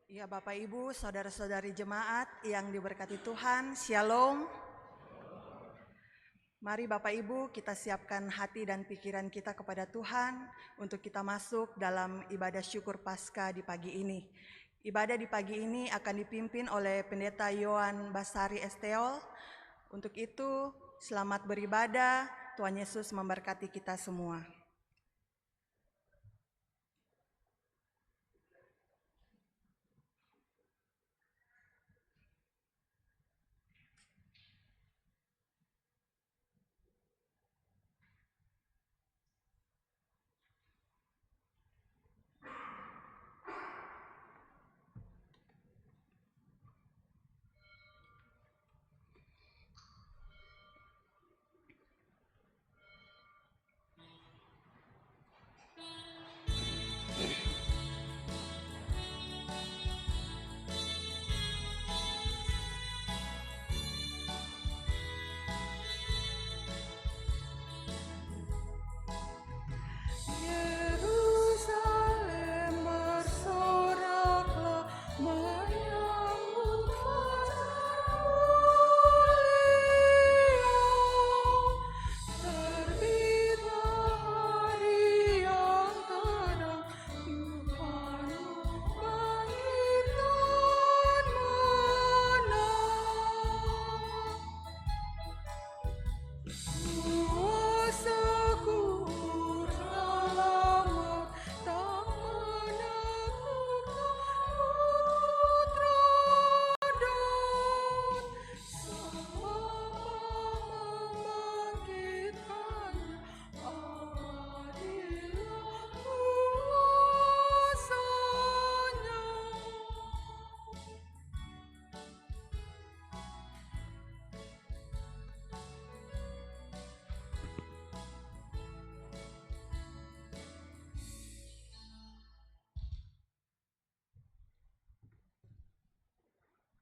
Ya Bapak Ibu, saudara-saudari jemaat yang diberkati Tuhan, Shalom. Mari Bapak Ibu kita siapkan hati dan pikiran kita kepada Tuhan untuk kita masuk dalam ibadah syukur Paskah di pagi ini. Ibadah di pagi ini akan dipimpin oleh Pendeta Yohan Basari Esteol. Untuk itu, selamat beribadah, Tuhan Yesus memberkati kita semua.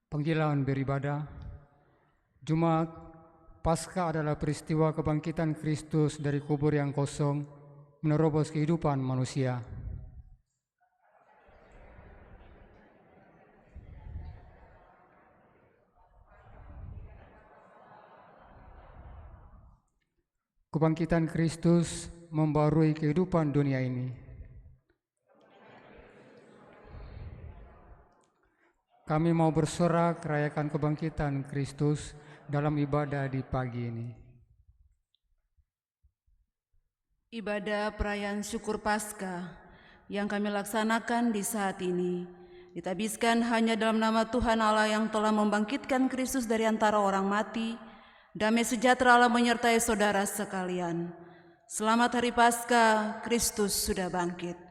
Panggilan beribadah. Jumat Paskah adalah peristiwa kebangkitan Kristus dari kubur yang kosong menerobos kehidupan manusia. Kebangkitan Kristus membarui kehidupan dunia ini. Kami mau bersorak rayakan kebangkitan Kristus dalam ibadah di pagi ini. Ibadah perayaan syukur Paskah yang kami laksanakan di saat ini ditabiskan hanya dalam nama Tuhan Allah yang telah membangkitkan Kristus dari antara orang mati. Damai sejahtera Allah menyertai saudara sekalian. Selamat Hari Paskah, Kristus sudah bangkit.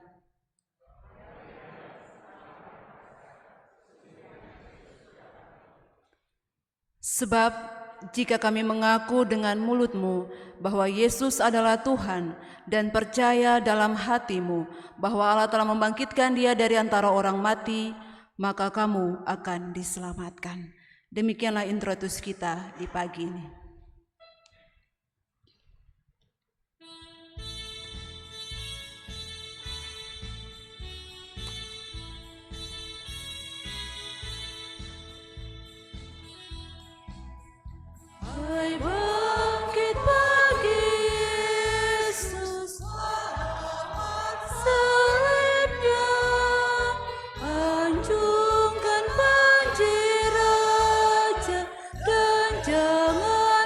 Sebab jika kami mengaku dengan mulutmu bahwa Yesus adalah Tuhan dan percaya dalam hatimu bahwa Allah telah membangkitkan Dia dari antara orang mati, maka kamu akan diselamatkan. Demikianlah introitus kita di pagi ini. Hai bangkit pagi Yesus, salibnya anjungkan banjir raja dan jangan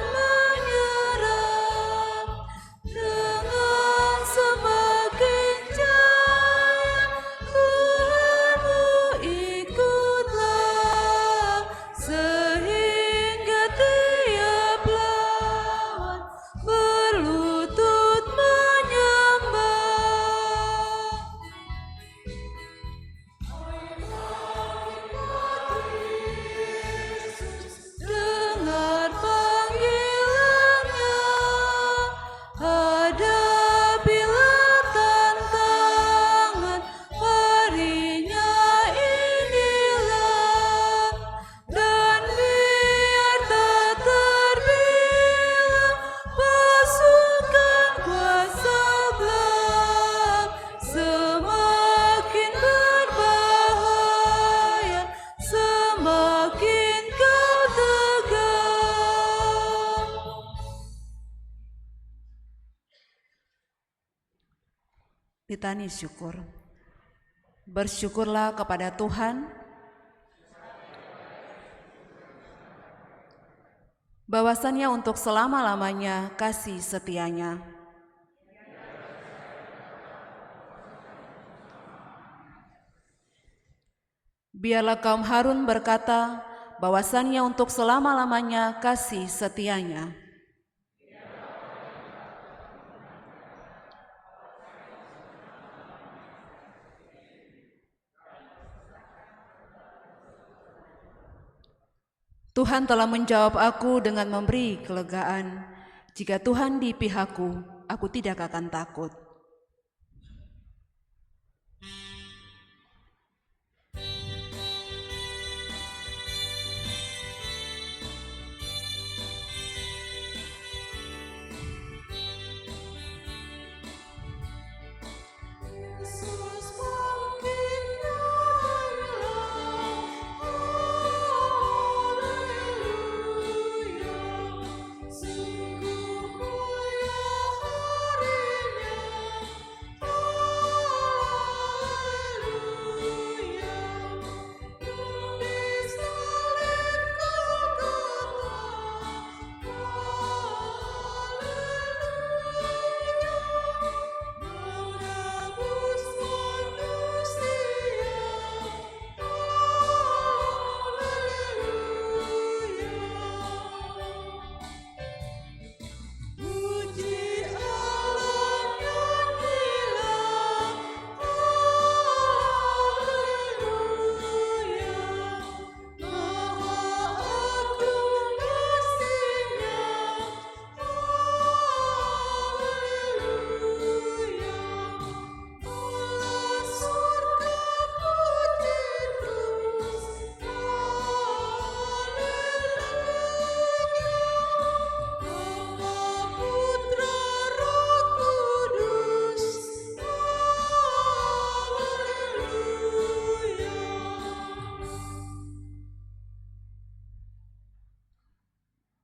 Litani syukur. Bersyukurlah kepada Tuhan bahwasannya untuk selama-lamanya kasih setianya. Biarlah kaum Harun berkata bahwasannya untuk selama-lamanya kasih setianya. Tuhan telah menjawab aku dengan memberi kelegaan. Jika Tuhan di pihakku, aku tidak akan takut.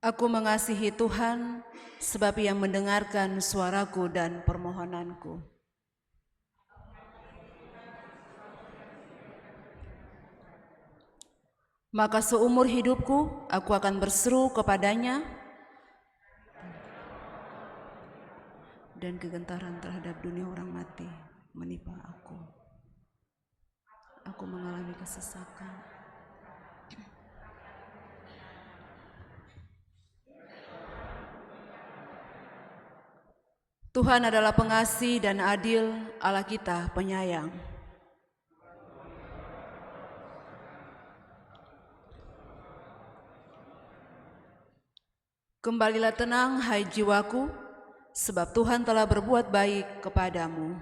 Aku mengasihi Tuhan sebab Ia mendengarkan suaraku dan permohonanku. Maka seumur hidupku aku akan berseru kepadanya dan kegentaran terhadap dunia orang mati menimpa aku. Aku mengalami kesesakan. Tuhan adalah pengasih dan adil, Allah kita penyayang. Kembalilah tenang, hai jiwaku, sebab Tuhan telah berbuat baik kepadamu.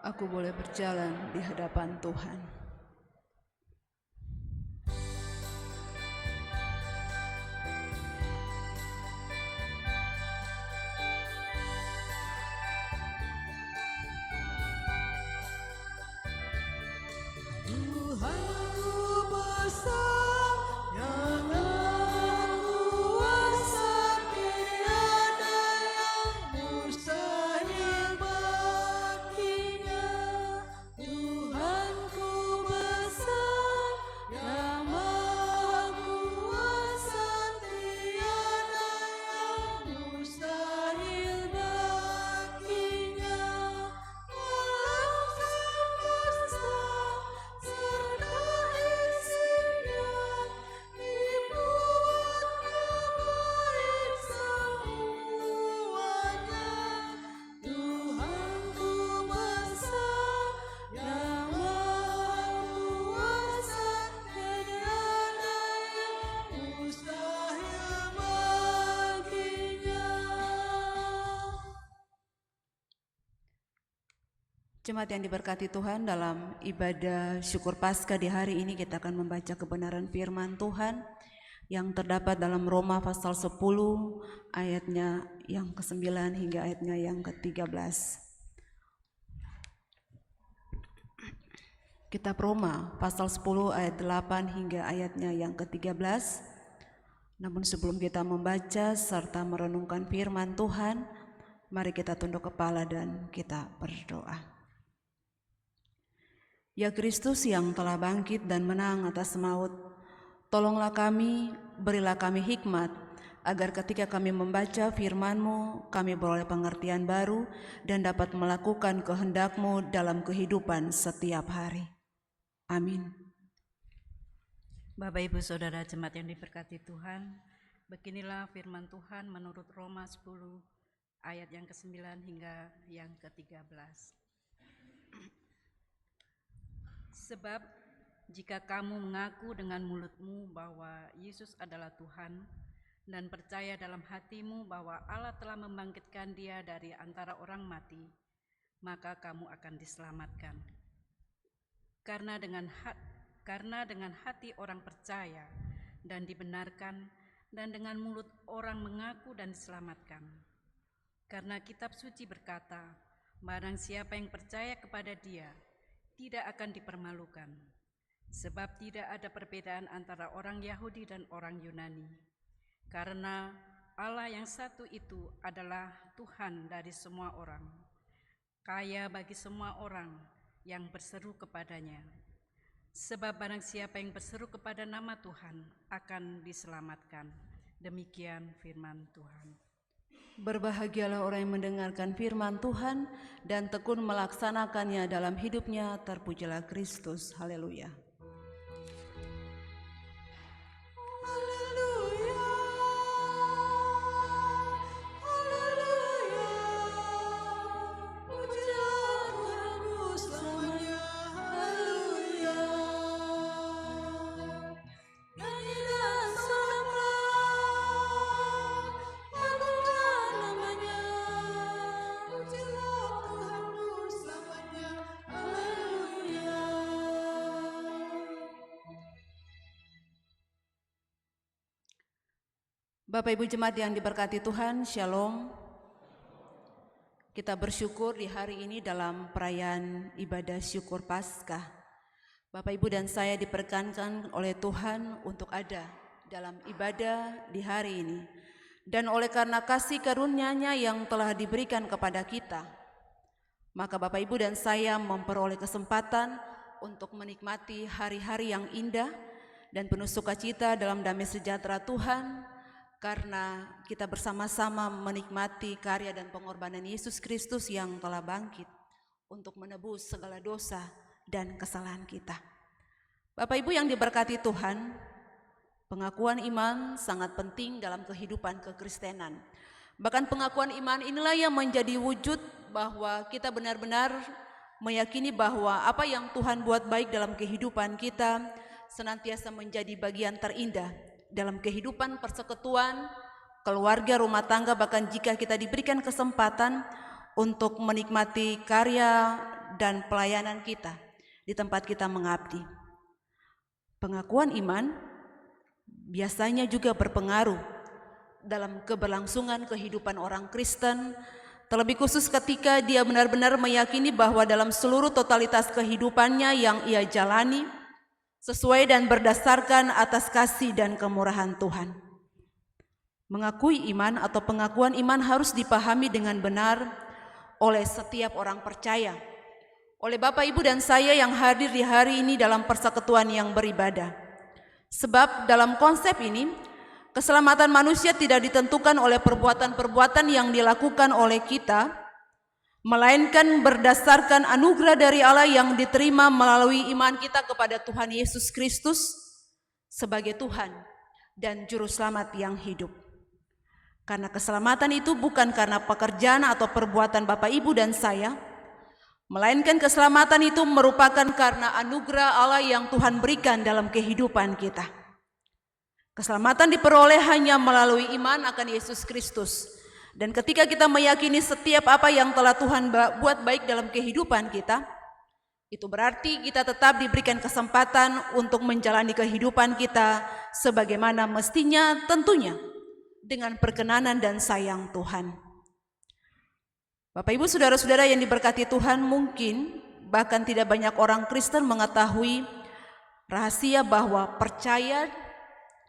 Aku boleh berjalan di hadapan Tuhan. Jemaat yang diberkati Tuhan, dalam ibadah syukur Paskah di hari ini kita akan membaca kebenaran firman Tuhan yang terdapat dalam Roma pasal 10 ayatnya yang ke-9 hingga ayatnya yang ke-13. Kitab Roma pasal 10 ayat 8 hingga ayatnya yang ke-13. Namun sebelum kita membaca serta merenungkan firman Tuhan, mari kita tunduk kepala dan kita berdoa. Ya Kristus yang telah bangkit dan menang atas maut, tolonglah kami, berilah kami hikmat, agar ketika kami membaca firman-Mu, kami beroleh pengertian baru dan dapat melakukan kehendak-Mu dalam kehidupan setiap hari. Amin. Bapak Ibu Saudara jemaat yang diberkati Tuhan, beginilah firman Tuhan menurut Roma 10 ayat yang ke-9 hingga yang ke-13. Sebab jika kamu mengaku dengan mulutmu bahwa Yesus adalah Tuhan dan percaya dalam hatimu bahwa Allah telah membangkitkan Dia dari antara orang mati, maka kamu akan diselamatkan. Karena dengan hati orang percaya dan dibenarkan, dan dengan mulut orang mengaku dan diselamatkan. Karena kitab suci berkata, barang siapa yang percaya kepada Dia tidak akan dipermalukan, sebab tidak ada perbedaan antara orang Yahudi dan orang Yunani. Karena Allah yang satu itu adalah Tuhan dari semua orang, kaya bagi semua orang yang berseru kepadanya. Sebab barang siapa yang berseru kepada nama Tuhan akan diselamatkan. Demikian firman Tuhan. Berbahagialah orang yang mendengarkan firman Tuhan dan tekun melaksanakannya dalam hidupnya. Terpujilah Kristus. Haleluya. Bapak Ibu jemaat yang diberkati Tuhan, Shalom. Kita bersyukur di hari ini dalam perayaan ibadah syukur Paskah. Bapak Ibu dan saya diperkenankan oleh Tuhan untuk ada dalam ibadah di hari ini. Dan oleh karena kasih karunia-Nya yang telah diberikan kepada kita, maka Bapak Ibu dan saya memperoleh kesempatan untuk menikmati hari-hari yang indah dan penuh sukacita dalam damai sejahtera Tuhan, karena kita bersama-sama menikmati karya dan pengorbanan Yesus Kristus yang telah bangkit untuk menebus segala dosa dan kesalahan kita. Bapak Ibu yang diberkati Tuhan, pengakuan iman sangat penting dalam kehidupan kekristenan. Bahkan pengakuan iman inilah yang menjadi wujud bahwa kita benar-benar meyakini bahwa apa yang Tuhan buat baik dalam kehidupan kita senantiasa menjadi bagian terindah dalam kehidupan persekutuan, keluarga, rumah tangga, bahkan jika kita diberikan kesempatan untuk menikmati karya dan pelayanan kita di tempat kita mengabdi. Pengakuan iman biasanya juga berpengaruh dalam keberlangsungan kehidupan orang Kristen, terlebih khusus ketika dia benar-benar meyakini bahwa dalam seluruh totalitas kehidupannya yang ia jalani sesuai dan berdasarkan atas kasih dan kemurahan Tuhan. Mengakui iman atau pengakuan iman harus dipahami dengan benar oleh setiap orang percaya, oleh Bapak Ibu dan saya yang hadir di hari ini dalam persekutuan yang beribadah. Sebab dalam konsep ini, keselamatan manusia tidak ditentukan oleh perbuatan-perbuatan yang dilakukan oleh kita, melainkan berdasarkan anugerah dari Allah yang diterima melalui iman kita kepada Tuhan Yesus Kristus sebagai Tuhan dan Juru Selamat yang hidup. Karena keselamatan itu bukan karena pekerjaan atau perbuatan Bapak Ibu dan saya, melainkan keselamatan itu merupakan karena anugerah Allah yang Tuhan berikan dalam kehidupan kita. Keselamatan diperoleh hanya melalui iman akan Yesus Kristus. Dan ketika kita meyakini setiap apa yang telah Tuhan buat baik dalam kehidupan kita, itu berarti kita tetap diberikan kesempatan untuk menjalani kehidupan kita sebagaimana mestinya, tentunya dengan perkenanan dan sayang Tuhan. Bapak Ibu saudara-saudara yang diberkati Tuhan, mungkin bahkan tidak banyak orang Kristen mengetahui rahasia bahwa percaya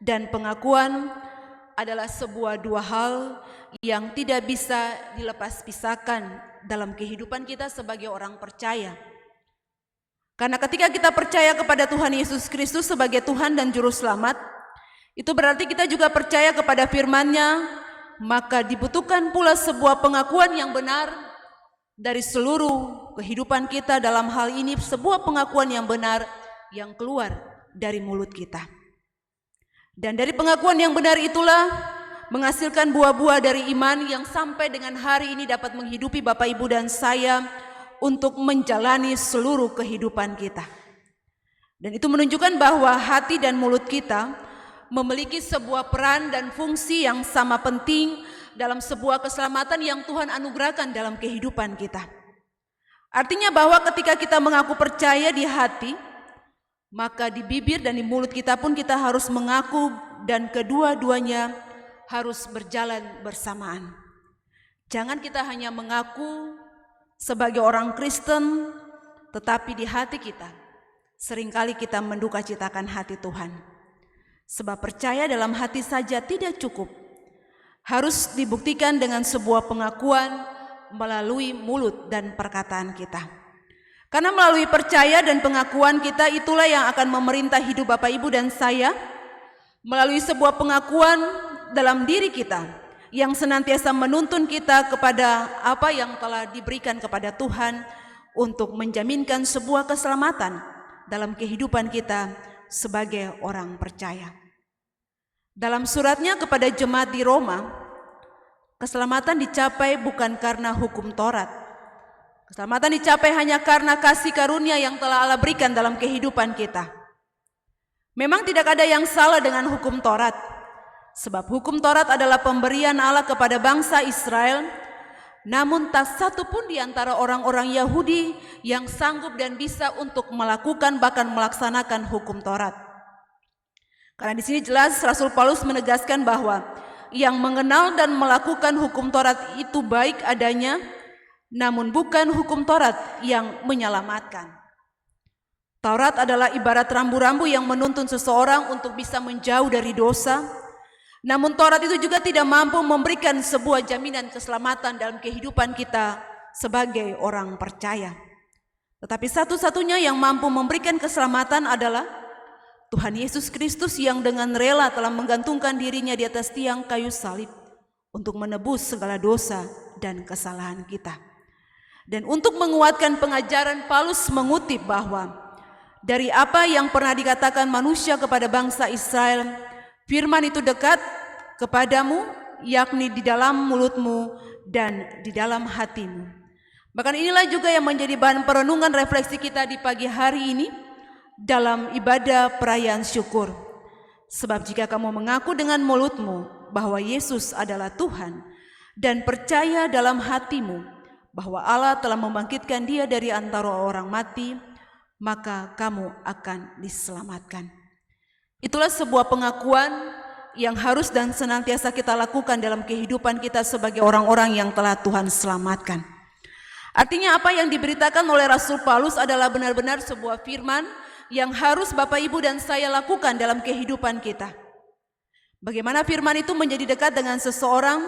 dan pengakuan adalah sebuah dua hal yang tidak bisa dilepas pisahkan dalam kehidupan kita sebagai orang percaya. Karena ketika kita percaya kepada Tuhan Yesus Kristus sebagai Tuhan dan Juru Selamat, itu berarti kita juga percaya kepada firman-Nya, maka dibutuhkan pula sebuah pengakuan yang benar dari seluruh kehidupan kita. Dalam hal ini sebuah pengakuan yang benar yang keluar dari mulut kita. Dan dari pengakuan yang benar itulah menghasilkan buah-buah dari iman yang sampai dengan hari ini dapat menghidupi Bapak, Ibu, dan saya untuk menjalani seluruh kehidupan kita. Dan itu menunjukkan bahwa hati dan mulut kita memiliki sebuah peran dan fungsi yang sama penting dalam sebuah keselamatan yang Tuhan anugerahkan dalam kehidupan kita. Artinya bahwa ketika kita mengaku percaya di hati, maka di bibir dan di mulut kita pun kita harus mengaku, dan kedua-duanya harus berjalan bersamaan. Jangan kita hanya mengaku sebagai orang Kristen, tetapi di hati kita seringkali kita mendukacitakan hati Tuhan. Sebab percaya dalam hati saja tidak cukup, harus dibuktikan dengan sebuah pengakuan melalui mulut dan perkataan kita. Karena melalui percaya dan pengakuan kita itulah yang akan memerintah hidup Bapak, Ibu, dan saya. Melalui sebuah pengakuan dalam diri kita yang senantiasa menuntun kita kepada apa yang telah diberikan kepada Tuhan untuk menjaminkan sebuah keselamatan dalam kehidupan kita sebagai orang percaya. Dalam suratnya kepada jemaat di Roma, keselamatan dicapai bukan karena hukum Taurat. Keselamatan dicapai hanya karena kasih karunia yang telah Allah berikan dalam kehidupan kita. Memang tidak ada yang salah dengan hukum Taurat, sebab hukum Taurat adalah pemberian Allah kepada bangsa Israel. Namun tak satu pun di antara orang-orang Yahudi yang sanggup dan bisa untuk melakukan bahkan melaksanakan hukum Taurat. Karena di sini jelas Rasul Paulus menegaskan bahwa yang mengenal dan melakukan hukum Taurat itu baik adanya, namun bukan hukum Taurat yang menyelamatkan. Taurat adalah ibarat rambu-rambu yang menuntun seseorang untuk bisa menjauh dari dosa. Namun Taurat itu juga tidak mampu memberikan sebuah jaminan keselamatan dalam kehidupan kita sebagai orang percaya. Tetapi satu-satunya yang mampu memberikan keselamatan adalah Tuhan Yesus Kristus yang dengan rela telah menggantungkan dirinya di atas tiang kayu salib untuk menebus segala dosa dan kesalahan kita. Dan untuk menguatkan pengajaran, Paulus mengutip bahwa dari apa yang pernah dikatakan manusia kepada bangsa Israel, firman itu dekat kepadamu, yakni di dalam mulutmu dan di dalam hatimu. Bahkan inilah juga yang menjadi bahan perenungan refleksi kita di pagi hari ini dalam ibadah perayaan syukur. Sebab jika kamu mengaku dengan mulutmu bahwa Yesus adalah Tuhan dan percaya dalam hatimu bahwa Allah telah membangkitkan Dia dari antara orang mati, maka kamu akan diselamatkan. Itulah sebuah pengakuan yang harus dan senantiasa kita lakukan dalam kehidupan kita sebagai orang-orang yang telah Tuhan selamatkan. Artinya apa yang diberitakan oleh Rasul Paulus adalah benar-benar sebuah firman yang harus Bapak, Ibu, dan saya lakukan dalam kehidupan kita. Bagaimana firman itu menjadi dekat dengan seseorang?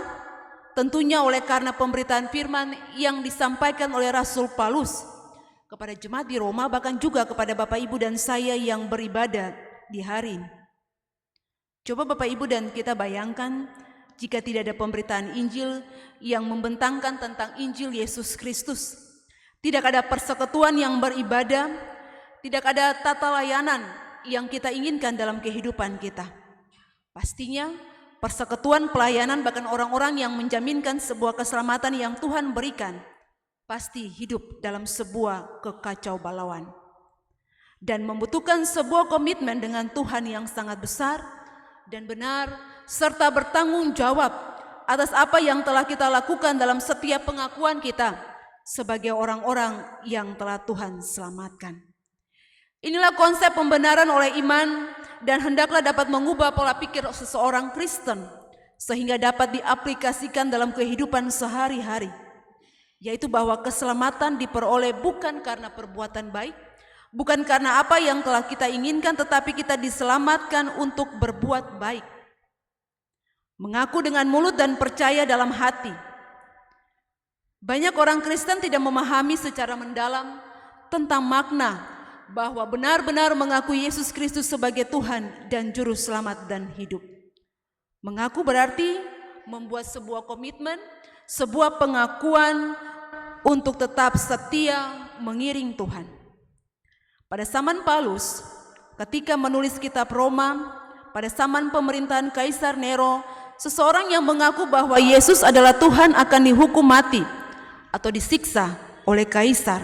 Tentunya oleh karena pemberitaan firman yang disampaikan oleh Rasul Paulus kepada jemaat di Roma, bahkan juga kepada Bapak, Ibu, dan saya yang beribadah di hari ini. Coba Bapak, Ibu, dan kita bayangkan jika tidak ada pemberitaan Injil yang membentangkan tentang Injil Yesus Kristus. Tidak ada persekutuan yang beribadah, tidak ada tata layanan yang kita inginkan dalam kehidupan kita. Pastinya persekutuan, pelayanan, bahkan orang-orang yang menjaminkan sebuah keselamatan yang Tuhan berikan pasti hidup dalam sebuah kekacaubalauan dan membutuhkan sebuah komitmen dengan Tuhan yang sangat besar dan benar, serta bertanggung jawab atas apa yang telah kita lakukan dalam setiap pengakuan kita sebagai orang-orang yang telah Tuhan selamatkan. Inilah konsep pembenaran oleh iman dan hendaklah dapat mengubah pola pikir seseorang Kristen sehingga dapat diaplikasikan dalam kehidupan sehari-hari. yaitu bahwa keselamatan diperoleh bukan karena perbuatan baik, bukan karena apa yang telah kita inginkan, tetapi kita diselamatkan untuk berbuat baik. Mengaku dengan mulut dan percaya dalam hati. Banyak orang Kristen tidak memahami secara mendalam tentang makna bahwa benar-benar mengakui Yesus Kristus sebagai Tuhan dan Juru Selamat dan hidup. Mengaku berarti membuat sebuah komitmen, sebuah pengakuan untuk tetap setia mengiring Tuhan. Pada zaman Paulus, ketika menulis kitab Roma, pada zaman pemerintahan Kaisar Nero, seseorang yang mengaku bahwa Yesus adalah Tuhan akan dihukum mati atau disiksa oleh Kaisar.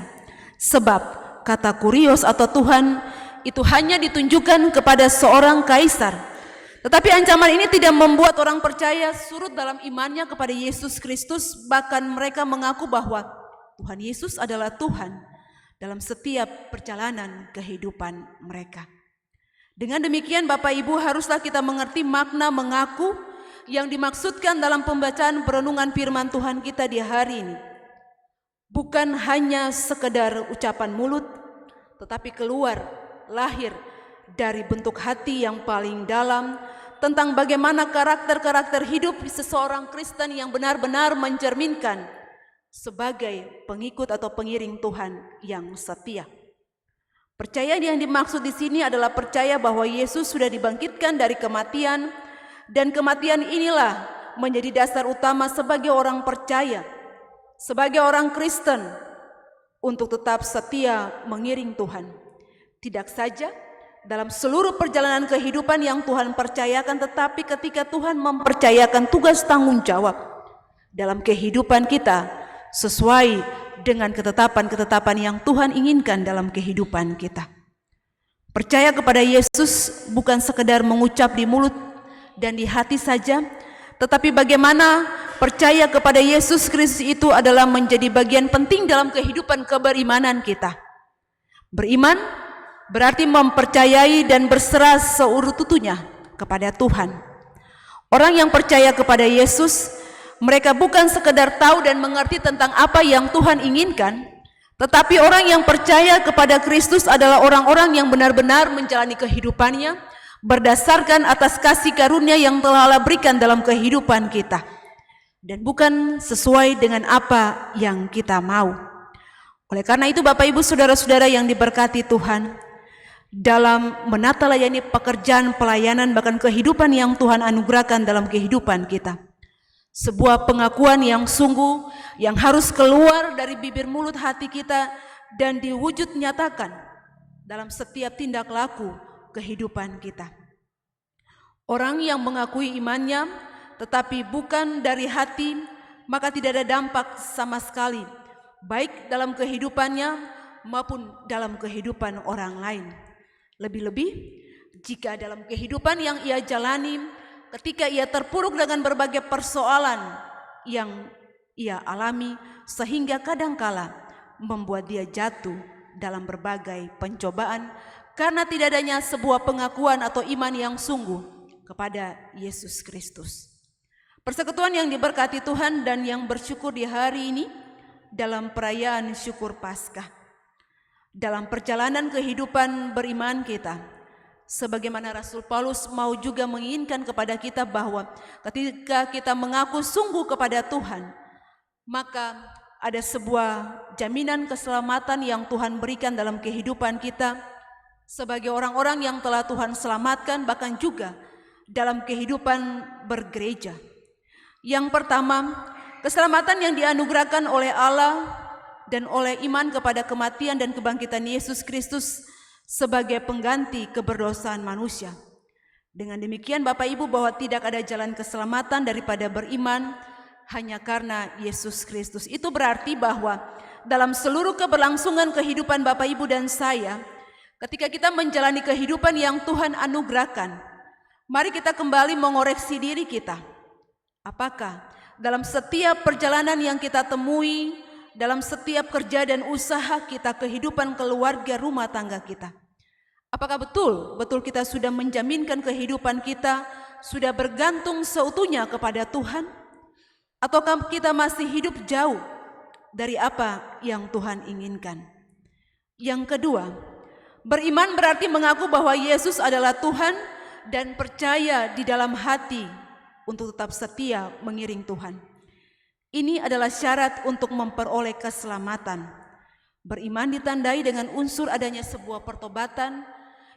Sebab kata kurios atau Tuhan itu hanya ditunjukkan kepada seorang Kaisar. Tetapi ancaman ini tidak membuat orang percaya surut dalam imannya kepada Yesus Kristus. Bahkan mereka mengaku bahwa Tuhan Yesus adalah Tuhan dalam setiap perjalanan kehidupan mereka. Dengan demikian Bapak Ibu, haruslah kita mengerti makna mengaku yang dimaksudkan dalam pembacaan perenungan firman Tuhan kita di hari ini. Bukan hanya sekedar ucapan mulut, tetapi keluar, lahir dari bentuk hati yang paling dalam tentang bagaimana karakter-karakter hidup seseorang Kristen yang benar-benar mencerminkan sebagai pengikut atau pengiring Tuhan yang setia. Percaya yang dimaksud di sini adalah percaya bahwa Yesus sudah dibangkitkan dari kematian, dan kematian inilah menjadi dasar utama sebagai orang percaya, sebagai orang Kristen untuk tetap setia mengiring Tuhan. Tidak saja dalam seluruh perjalanan kehidupan yang Tuhan percayakan, tetapi ketika Tuhan mempercayakan tugas tanggung jawab dalam kehidupan kita sesuai dengan ketetapan-ketetapan yang Tuhan inginkan dalam kehidupan kita. Percaya kepada Yesus bukan sekedar mengucap di mulut dan di hati saja, tetapi bagaimana percaya kepada Yesus Kristus itu adalah menjadi bagian penting dalam kehidupan keberimanan kita. Beriman berarti mempercayai dan berserah seutuhnya kepada Tuhan. Orang yang percaya kepada Yesus, mereka bukan sekedar tahu dan mengerti tentang apa yang Tuhan inginkan, tetapi orang yang percaya kepada Kristus adalah orang-orang yang benar-benar menjalani kehidupannya berdasarkan atas kasih karunia yang telah Allah berikan dalam kehidupan kita, dan bukan sesuai dengan apa yang kita mau. Oleh karena itu Bapak Ibu Saudara-saudara yang diberkati Tuhan, dalam menata layani pekerjaan pelayanan bahkan kehidupan yang Tuhan anugerahkan dalam kehidupan kita, sebuah pengakuan yang sungguh yang harus keluar dari bibir mulut hati kita dan diwujud nyatakan dalam setiap tindak laku kehidupan kita. Orang yang mengakui imannya tetapi bukan dari hati, maka tidak ada dampak sama sekali, baik dalam kehidupannya maupun dalam kehidupan orang lain. Lebih-lebih jika dalam kehidupan yang ia jalani, ketika ia terpuruk dengan berbagai persoalan yang ia alami, sehingga kadangkala membuat dia jatuh dalam berbagai pencobaan karena tidak adanya sebuah pengakuan atau iman yang sungguh kepada Yesus Kristus. Persekutuan yang diberkati Tuhan dan yang bersyukur di hari ini dalam perayaan syukur Paskah, dalam perjalanan kehidupan beriman kita, sebagaimana Rasul Paulus mau juga menginginkan kepada kita bahwa ketika kita mengaku sungguh kepada Tuhan, maka ada sebuah jaminan keselamatan yang Tuhan berikan dalam kehidupan kita sebagai orang-orang yang telah Tuhan selamatkan, bahkan juga dalam kehidupan bergereja. Yang pertama, keselamatan yang dianugerahkan oleh Allah dan oleh iman kepada kematian dan kebangkitan Yesus Kristus sebagai pengganti keberdosaan manusia. Dengan demikian Bapak Ibu, bahwa tidak ada jalan keselamatan daripada beriman hanya karena Yesus Kristus. Itu berarti bahwa dalam seluruh keberlangsungan kehidupan Bapak Ibu dan saya, ketika kita menjalani kehidupan yang Tuhan anugerahkan, mari kita kembali mengoreksi diri kita. Apakah dalam setiap perjalanan yang kita temui, dalam setiap kerja dan usaha kita, kehidupan keluarga rumah tangga kita, apakah betul kita sudah menjaminkan kehidupan kita sudah bergantung seutuhnya kepada Tuhan? Ataukah kita masih hidup jauh dari apa yang Tuhan inginkan. Yang kedua, beriman berarti mengaku bahwa Yesus adalah Tuhan dan percaya di dalam hati untuk tetap setia mengiring Tuhan. Ini adalah syarat untuk memperoleh keselamatan. Beriman ditandai dengan unsur adanya sebuah pertobatan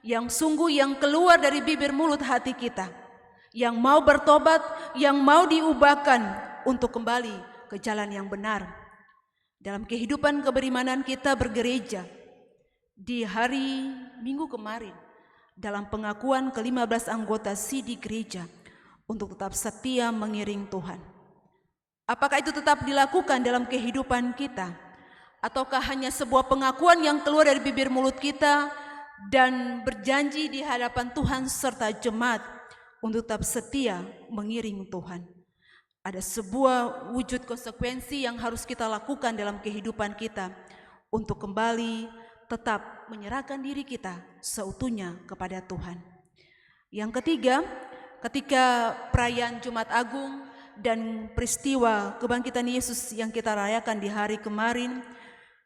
yang sungguh yang keluar dari bibir mulut hati kita, yang mau bertobat, yang mau diubahkan untuk kembali ke jalan yang benar. Dalam kehidupan keberimanan kita bergereja, di hari Minggu kemarin, dalam pengakuan ke-15 anggota CD gereja untuk tetap setia mengiring Tuhan. Apakah itu tetap dilakukan dalam kehidupan kita? Ataukah hanya sebuah pengakuan yang keluar dari bibir mulut kita dan berjanji di hadapan Tuhan serta jemaat untuk tetap setia mengiring Tuhan? Ada sebuah wujud konsekuensi yang harus kita lakukan dalam kehidupan kita untuk kembali tetap menyerahkan diri kita seutuhnya kepada Tuhan. Yang ketiga, ketika perayaan Jumat Agung dan peristiwa kebangkitan Yesus yang kita rayakan di hari kemarin,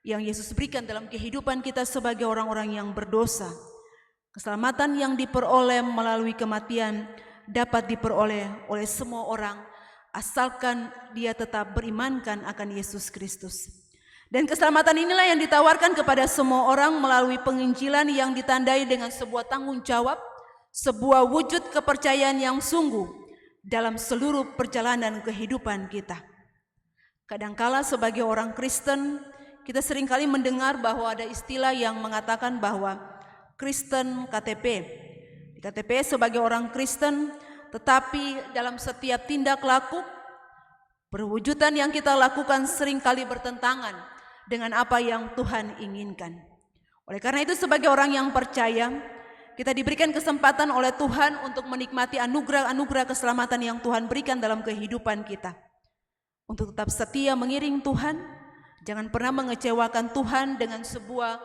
yang Yesus berikan dalam kehidupan kita sebagai orang-orang yang berdosa, keselamatan yang diperoleh melalui kematian dapat diperoleh oleh semua orang asalkan dia tetap berimankan akan Yesus Kristus. Dan keselamatan inilah yang ditawarkan kepada semua orang melalui penginjilan yang ditandai dengan sebuah tanggung jawab, sebuah wujud kepercayaan yang sungguh dalam seluruh perjalanan kehidupan kita. Kadangkala sebagai orang Kristen, kita seringkali mendengar bahwa ada istilah yang mengatakan bahwa Kristen KTP. Di KTP sebagai orang Kristen, tetapi dalam setiap tindak laku, perwujudan yang kita lakukan seringkali bertentangan dengan apa yang Tuhan inginkan. Oleh karena itu sebagai orang yang percaya, kita diberikan kesempatan oleh Tuhan untuk menikmati anugerah-anugerah keselamatan yang Tuhan berikan dalam kehidupan kita. Untuk tetap setia mengiring Tuhan, jangan pernah mengecewakan Tuhan dengan sebuah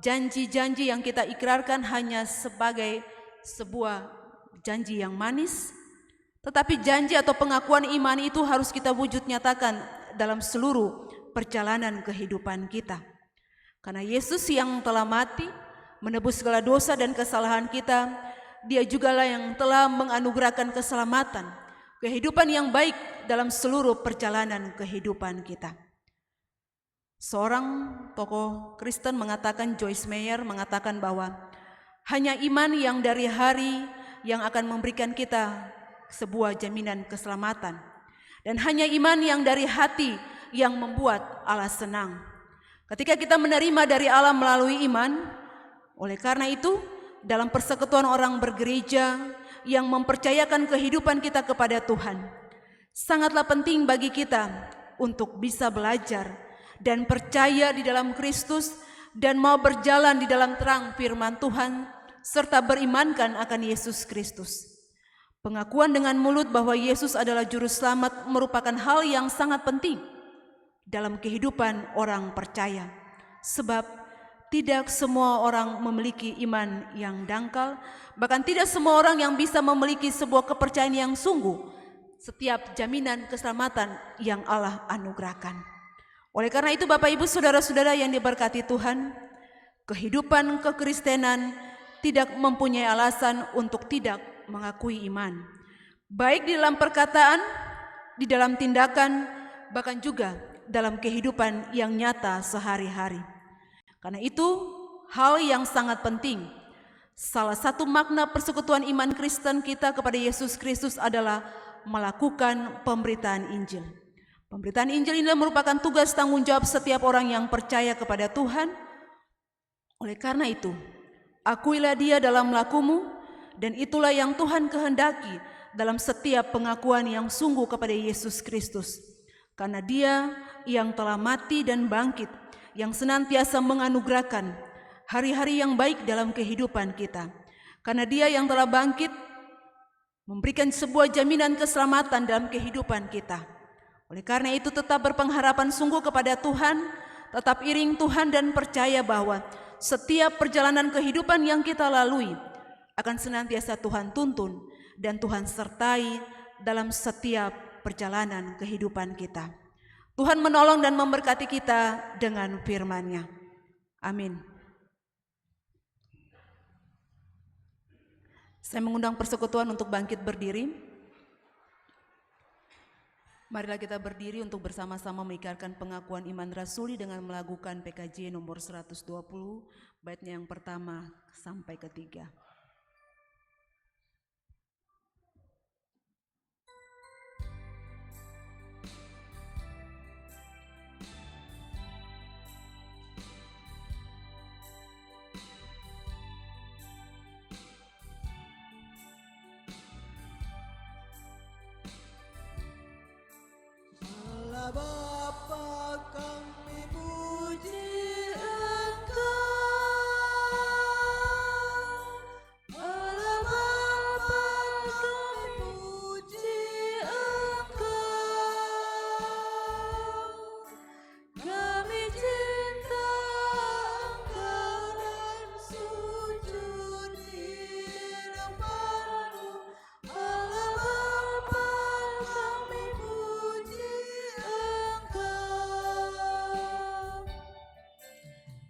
janji-janji yang kita ikrarkan hanya sebagai sebuah janji yang manis. Tetapi janji atau pengakuan iman itu harus kita wujud nyatakan dalam seluruh perjalanan kehidupan kita. Karena Yesus yang telah mati, menebus segala dosa dan kesalahan kita, Dia jugalah yang telah menganugerahkan keselamatan, kehidupan yang baik dalam seluruh perjalanan kehidupan kita. Seorang tokoh Kristen mengatakan, Joyce Meyer mengatakan bahwa hanya iman yang dari hari yang akan memberikan kita sebuah jaminan keselamatan, dan hanya iman yang dari hati yang membuat Allah senang. Ketika kita menerima dari Allah melalui iman, oleh karena itu, dalam persekutuan orang bergereja yang mempercayakan kehidupan kita kepada Tuhan, sangatlah penting bagi kita untuk bisa belajar dan percaya di dalam Kristus dan mau berjalan di dalam terang firman Tuhan serta berimankan akan Yesus Kristus. Pengakuan dengan mulut bahwa Yesus adalah juru selamat merupakan hal yang sangat penting dalam kehidupan orang percaya, sebab tidak semua orang memiliki iman yang dangkal, bahkan tidak semua orang yang bisa memiliki sebuah kepercayaan yang sungguh setiap jaminan keselamatan yang Allah anugerahkan. Oleh karena itu Bapak Ibu Saudara-saudara yang diberkati Tuhan, kehidupan kekristenan tidak mempunyai alasan untuk tidak mengakui iman, baik di dalam perkataan, di dalam tindakan, bahkan juga dalam kehidupan yang nyata sehari-hari. Karena itu hal yang sangat penting. Salah satu makna persekutuan iman Kristen kita kepada Yesus Kristus adalah melakukan pemberitaan Injil. Pemberitaan Injil ini merupakan tugas tanggung jawab setiap orang yang percaya kepada Tuhan. Oleh karena itu, akuilah Dia dalam lakumu, dan itulah yang Tuhan kehendaki dalam setiap pengakuan yang sungguh kepada Yesus Kristus. Karena Dia yang telah mati dan bangkit, yang senantiasa menganugerahkan hari-hari yang baik dalam kehidupan kita. Karena Dia yang telah bangkit memberikan sebuah jaminan keselamatan dalam kehidupan kita. Oleh karena itu tetap berpengharapan sungguh kepada Tuhan, tetap iring Tuhan dan percaya bahwa setiap perjalanan kehidupan yang kita lalui akan senantiasa Tuhan tuntun dan Tuhan sertai dalam setiap perjalanan kehidupan kita. Tuhan menolong dan memberkati kita dengan firman-Nya. Amin. Saya mengundang persekutuan untuk bangkit berdiri. Marilah kita berdiri untuk bersama-sama mengikrarkan pengakuan iman rasuli dengan melakukan PKJ nomor 120, baitnya yang pertama sampai ketiga. Allah Bapa, kami puji Engkau. Allah Bapa, kami puji Engkau. Kami cinta Engkau dan sujud di depan-Mu. Allah Bapa, kami puji Engkau.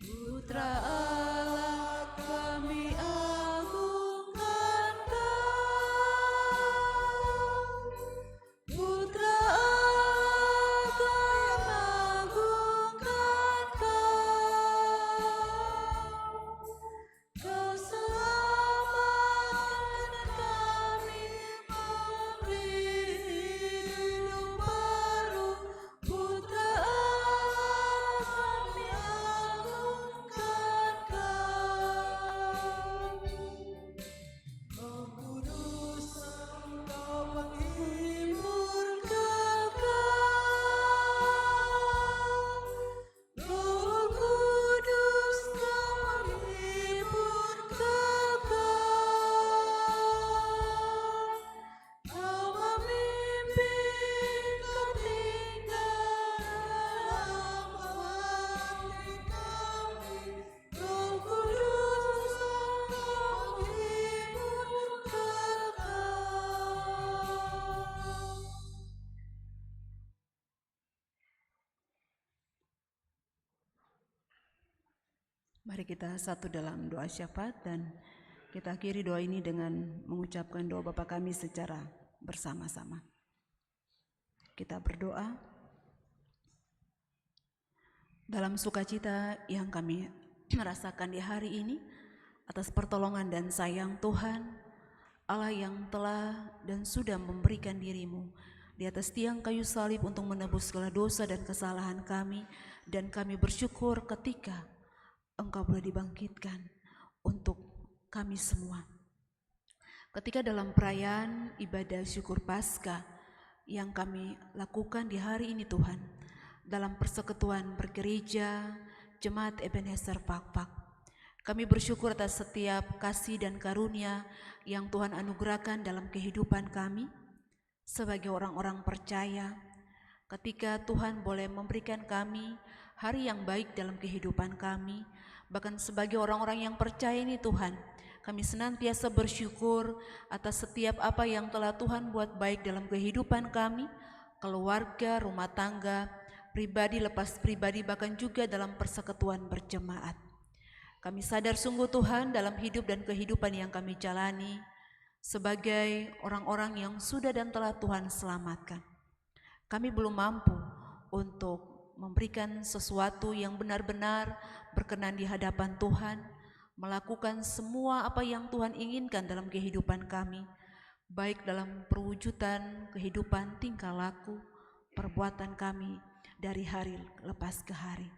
Putra Allah, kami agungkan Kau. Putra Allah, kami agungkan Kau. Kau selamatkan kami, memberi hidup baru. Putra Allah, kami agungkan Kau. Roh Kudus, Engkau penghibur kekal. Roh Kudus, Kau penghibur kekal. Kau memimpin ketinggalan hati kami. Roh Kudus, Engkau penghibur kekal. Mari kita satu dalam doa syafaat dan kita akhiri doa ini dengan mengucapkan doa Bapa kami secara bersama-sama. Kita berdoa. Dalam sukacita yang kami rasakan di hari ini, atas pertolongan dan sayang Tuhan, Allah yang telah dan sudah memberikan dirimu di atas tiang kayu salib untuk menebus segala dosa dan kesalahan kami, dan kami bersyukur ketika Engkau boleh dibangkitkan untuk kami semua. Ketika dalam perayaan ibadah syukur Paskah yang kami lakukan di hari ini Tuhan, dalam persekutuan bergereja Jemaat Ebenezer Pakpak, kami bersyukur atas setiap kasih dan karunia yang Tuhan anugerahkan dalam kehidupan kami sebagai orang-orang percaya. Ketika Tuhan boleh memberikan kami hari yang baik dalam kehidupan kami, bahkan sebagai orang-orang yang percaya ini Tuhan, kami senantiasa bersyukur atas setiap apa yang telah Tuhan buat baik dalam kehidupan kami, keluarga, rumah tangga, pribadi lepas pribadi, bahkan juga dalam persekutuan berjemaat. Kami sadar sungguh Tuhan dalam hidup dan kehidupan yang kami jalani sebagai orang-orang yang sudah dan telah Tuhan selamatkan. Kami belum mampu untuk memberikan sesuatu yang benar-benar berkenan di hadapan Tuhan, melakukan semua apa yang Tuhan inginkan dalam kehidupan kami, baik dalam perwujudan kehidupan tingkah laku, perbuatan kami dari hari lepas ke hari.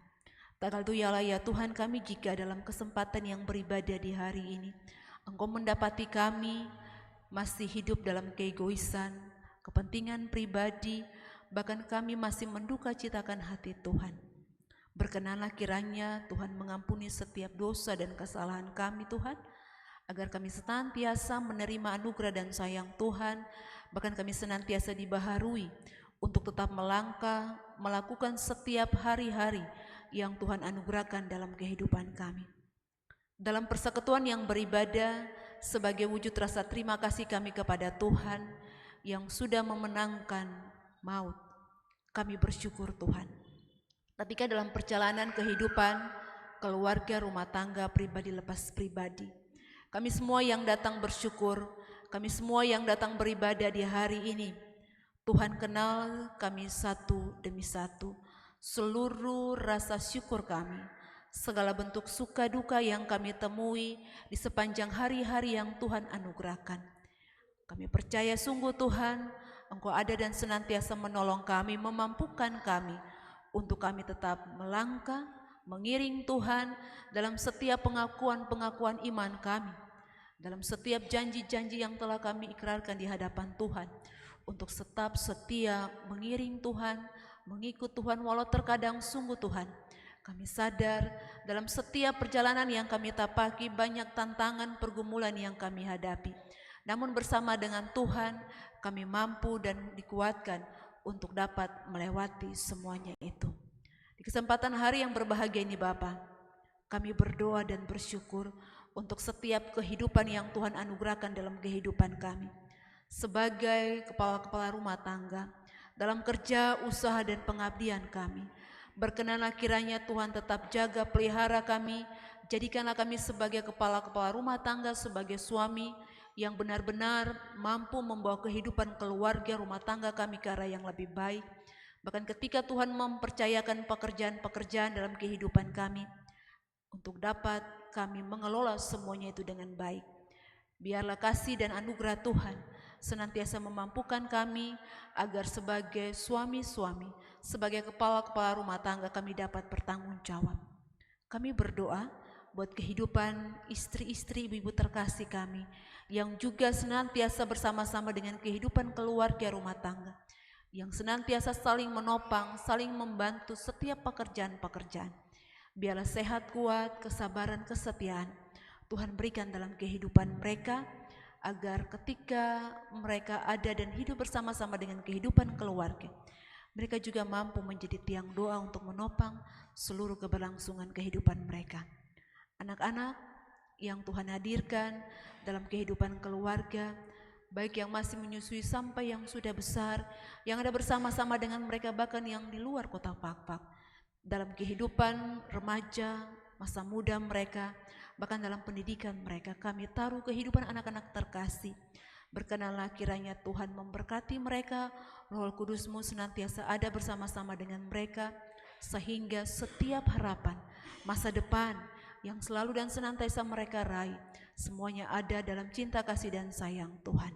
Tak kaldu ialah ya Tuhan kami, jika dalam kesempatan yang beribadah di hari ini, Engkau mendapati kami masih hidup dalam keegoisan, kepentingan pribadi, bahkan kami masih menduka citakan hati Tuhan. Berkenanlah kiranya Tuhan mengampuni setiap dosa dan kesalahan kami Tuhan, agar kami senantiasa menerima anugerah dan sayang Tuhan, bahkan kami senantiasa dibaharui untuk tetap melangkah, melakukan setiap hari-hari yang Tuhan anugerahkan dalam kehidupan kami. Dalam persekutuan yang beribadah, sebagai wujud rasa terima kasih kami kepada Tuhan yang sudah memenangkan maut, Kami bersyukur Tuhan. Tapi kan dalam perjalanan kehidupan, keluarga, rumah tangga, pribadi lepas pribadi, kami semua yang datang bersyukur, kami semua yang datang beribadah di hari ini, Tuhan kenal kami satu demi satu, seluruh rasa syukur kami, segala bentuk suka duka yang kami temui di sepanjang hari-hari yang Tuhan anugerahkan. Kami percaya sungguh Tuhan, Engkau ada dan senantiasa menolong kami, memampukan kami untuk kami tetap melangkah, mengiring Tuhan dalam setiap pengakuan-pengakuan iman kami, dalam setiap janji-janji yang telah kami ikrarkan di hadapan Tuhan, untuk tetap setia mengiring Tuhan, mengikut Tuhan walau terkadang sungguh Tuhan, kami sadar dalam setiap perjalanan yang kami tapaki banyak tantangan pergumulan yang kami hadapi. Namun bersama dengan Tuhan kami mampu dan dikuatkan untuk dapat melewati semuanya itu. Di kesempatan hari yang berbahagia ini Bapa, kami berdoa dan bersyukur untuk setiap kehidupan yang Tuhan anugerahkan dalam kehidupan kami. Sebagai kepala-kepala rumah tangga, dalam kerja, usaha dan pengabdian kami, berkenanlah kiranya Tuhan tetap jaga pelihara kami, jadikanlah kami sebagai kepala-kepala rumah tangga, sebagai suami yang benar-benar mampu membawa kehidupan keluarga rumah tangga kami ke arah yang lebih baik. Bahkan ketika Tuhan mempercayakan pekerjaan-pekerjaan dalam kehidupan kami, untuk dapat kami mengelola semuanya itu dengan baik. Biarlah kasih dan anugerah Tuhan senantiasa memampukan kami agar sebagai suami-suami, sebagai kepala-kepala rumah tangga kami dapat bertanggung jawab. Kami berdoa buat kehidupan istri-istri ibu-ibu terkasih kami yang juga senantiasa bersama-sama dengan kehidupan keluarga rumah tangga, yang senantiasa saling menopang, saling membantu setiap pekerjaan-pekerjaan. Biarlah sehat, kuat, kesabaran, kesetiaan Tuhan berikan dalam kehidupan mereka, agar ketika mereka ada dan hidup bersama-sama dengan kehidupan keluarga, mereka juga mampu menjadi tiang doa untuk menopang seluruh keberlangsungan kehidupan mereka. Anak-anak yang Tuhan hadirkan dalam kehidupan keluarga, baik yang masih menyusui sampai yang sudah besar, yang ada bersama-sama dengan mereka bahkan yang di luar kota Pakpak, dalam kehidupan remaja, masa muda mereka, bahkan dalam pendidikan mereka, kami taruh kehidupan anak-anak terkasih. Berkenanlah kiranya Tuhan memberkati mereka, Roh Kudus-Mu senantiasa ada bersama-sama dengan mereka, sehingga setiap harapan masa depan yang selalu dan senantiasa mereka raih, semuanya ada dalam cinta kasih dan sayang Tuhan.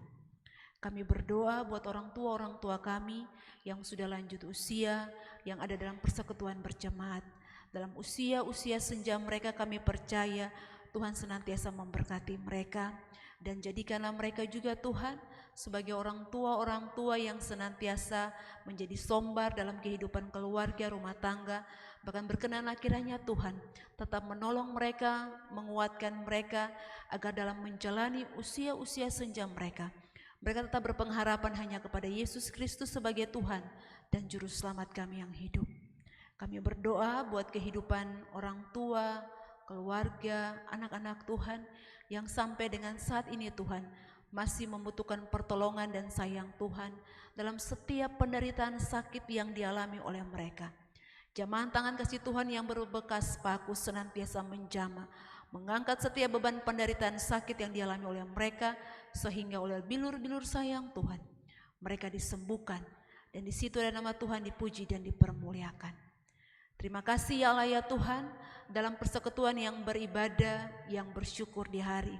Kami berdoa buat orang tua kami yang sudah lanjut usia, yang ada dalam persekutuan berjemaat. Dalam usia-usia senja mereka kami percaya Tuhan senantiasa memberkati mereka, dan jadikanlah mereka juga Tuhan sebagai orang tua yang senantiasa menjadi sombar dalam kehidupan keluarga rumah tangga. Bahkan berkenanlah kiranya Tuhan tetap menolong mereka, menguatkan mereka agar dalam menjalani usia-usia senja mereka tetap berpengharapan hanya kepada Yesus Kristus sebagai Tuhan dan Juru Selamat kami yang hidup. Kami berdoa buat kehidupan orang tua, keluarga, anak-anak Tuhan yang sampai dengan saat ini Tuhan masih membutuhkan pertolongan dan sayang Tuhan dalam setiap penderitaan sakit yang dialami oleh mereka. Jamahan tangan kasih Tuhan yang berbekas paku senantiasa menjamah, mengangkat setiap beban penderitaan sakit yang dialami oleh mereka, sehingga oleh bilur-bilur sayang Tuhan mereka disembuhkan, dan di situ ada nama Tuhan dipuji dan dipermuliakan. Terima kasih ya Allah ya Tuhan, dalam persekutuan yang beribadah, yang bersyukur di hari.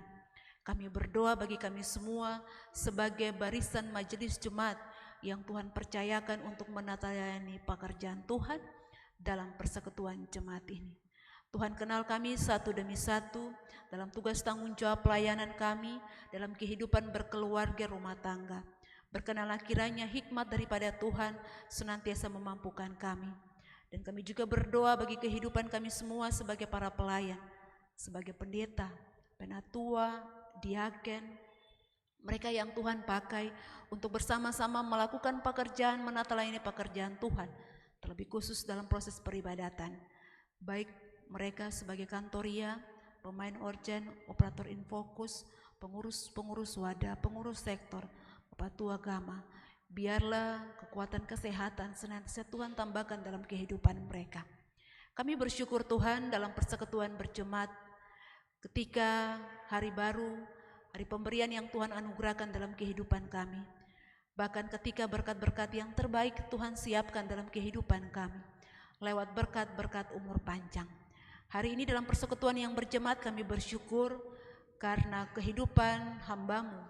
Kami berdoa bagi kami semua sebagai barisan majelis jemaat yang Tuhan percayakan untuk menatayani pekerjaan Tuhan dalam persekutuan jemaat ini. Tuhan kenal kami satu demi satu dalam tugas tanggung jawab pelayanan kami dalam kehidupan berkeluarga rumah tangga. Berkenalah kiranya hikmat daripada Tuhan senantiasa memampukan kami. Dan kami juga berdoa bagi kehidupan kami semua sebagai para pelayan, sebagai pendeta, penatua, diaken, mereka yang Tuhan pakai untuk bersama-sama melakukan pekerjaan, menata layani pekerjaan Tuhan, terlebih khusus dalam proses peribadatan. Baik mereka sebagai kantoria, pemain organ, operator infokus, pengurus wadah, pengurus sektor, Bapak Tua Agama, Biarlah kekuatan kesehatan senantiasa Tuhan tambahkan dalam kehidupan mereka. Kami bersyukur Tuhan dalam persekutuan berjemaat ketika hari baru, hari pemberian yang Tuhan anugerahkan dalam kehidupan kami. Bahkan ketika berkat-berkat yang terbaik Tuhan siapkan dalam kehidupan kami, lewat berkat-berkat umur panjang. Hari ini dalam persekutuan yang berjemaat kami bersyukur karena kehidupan hamba-Mu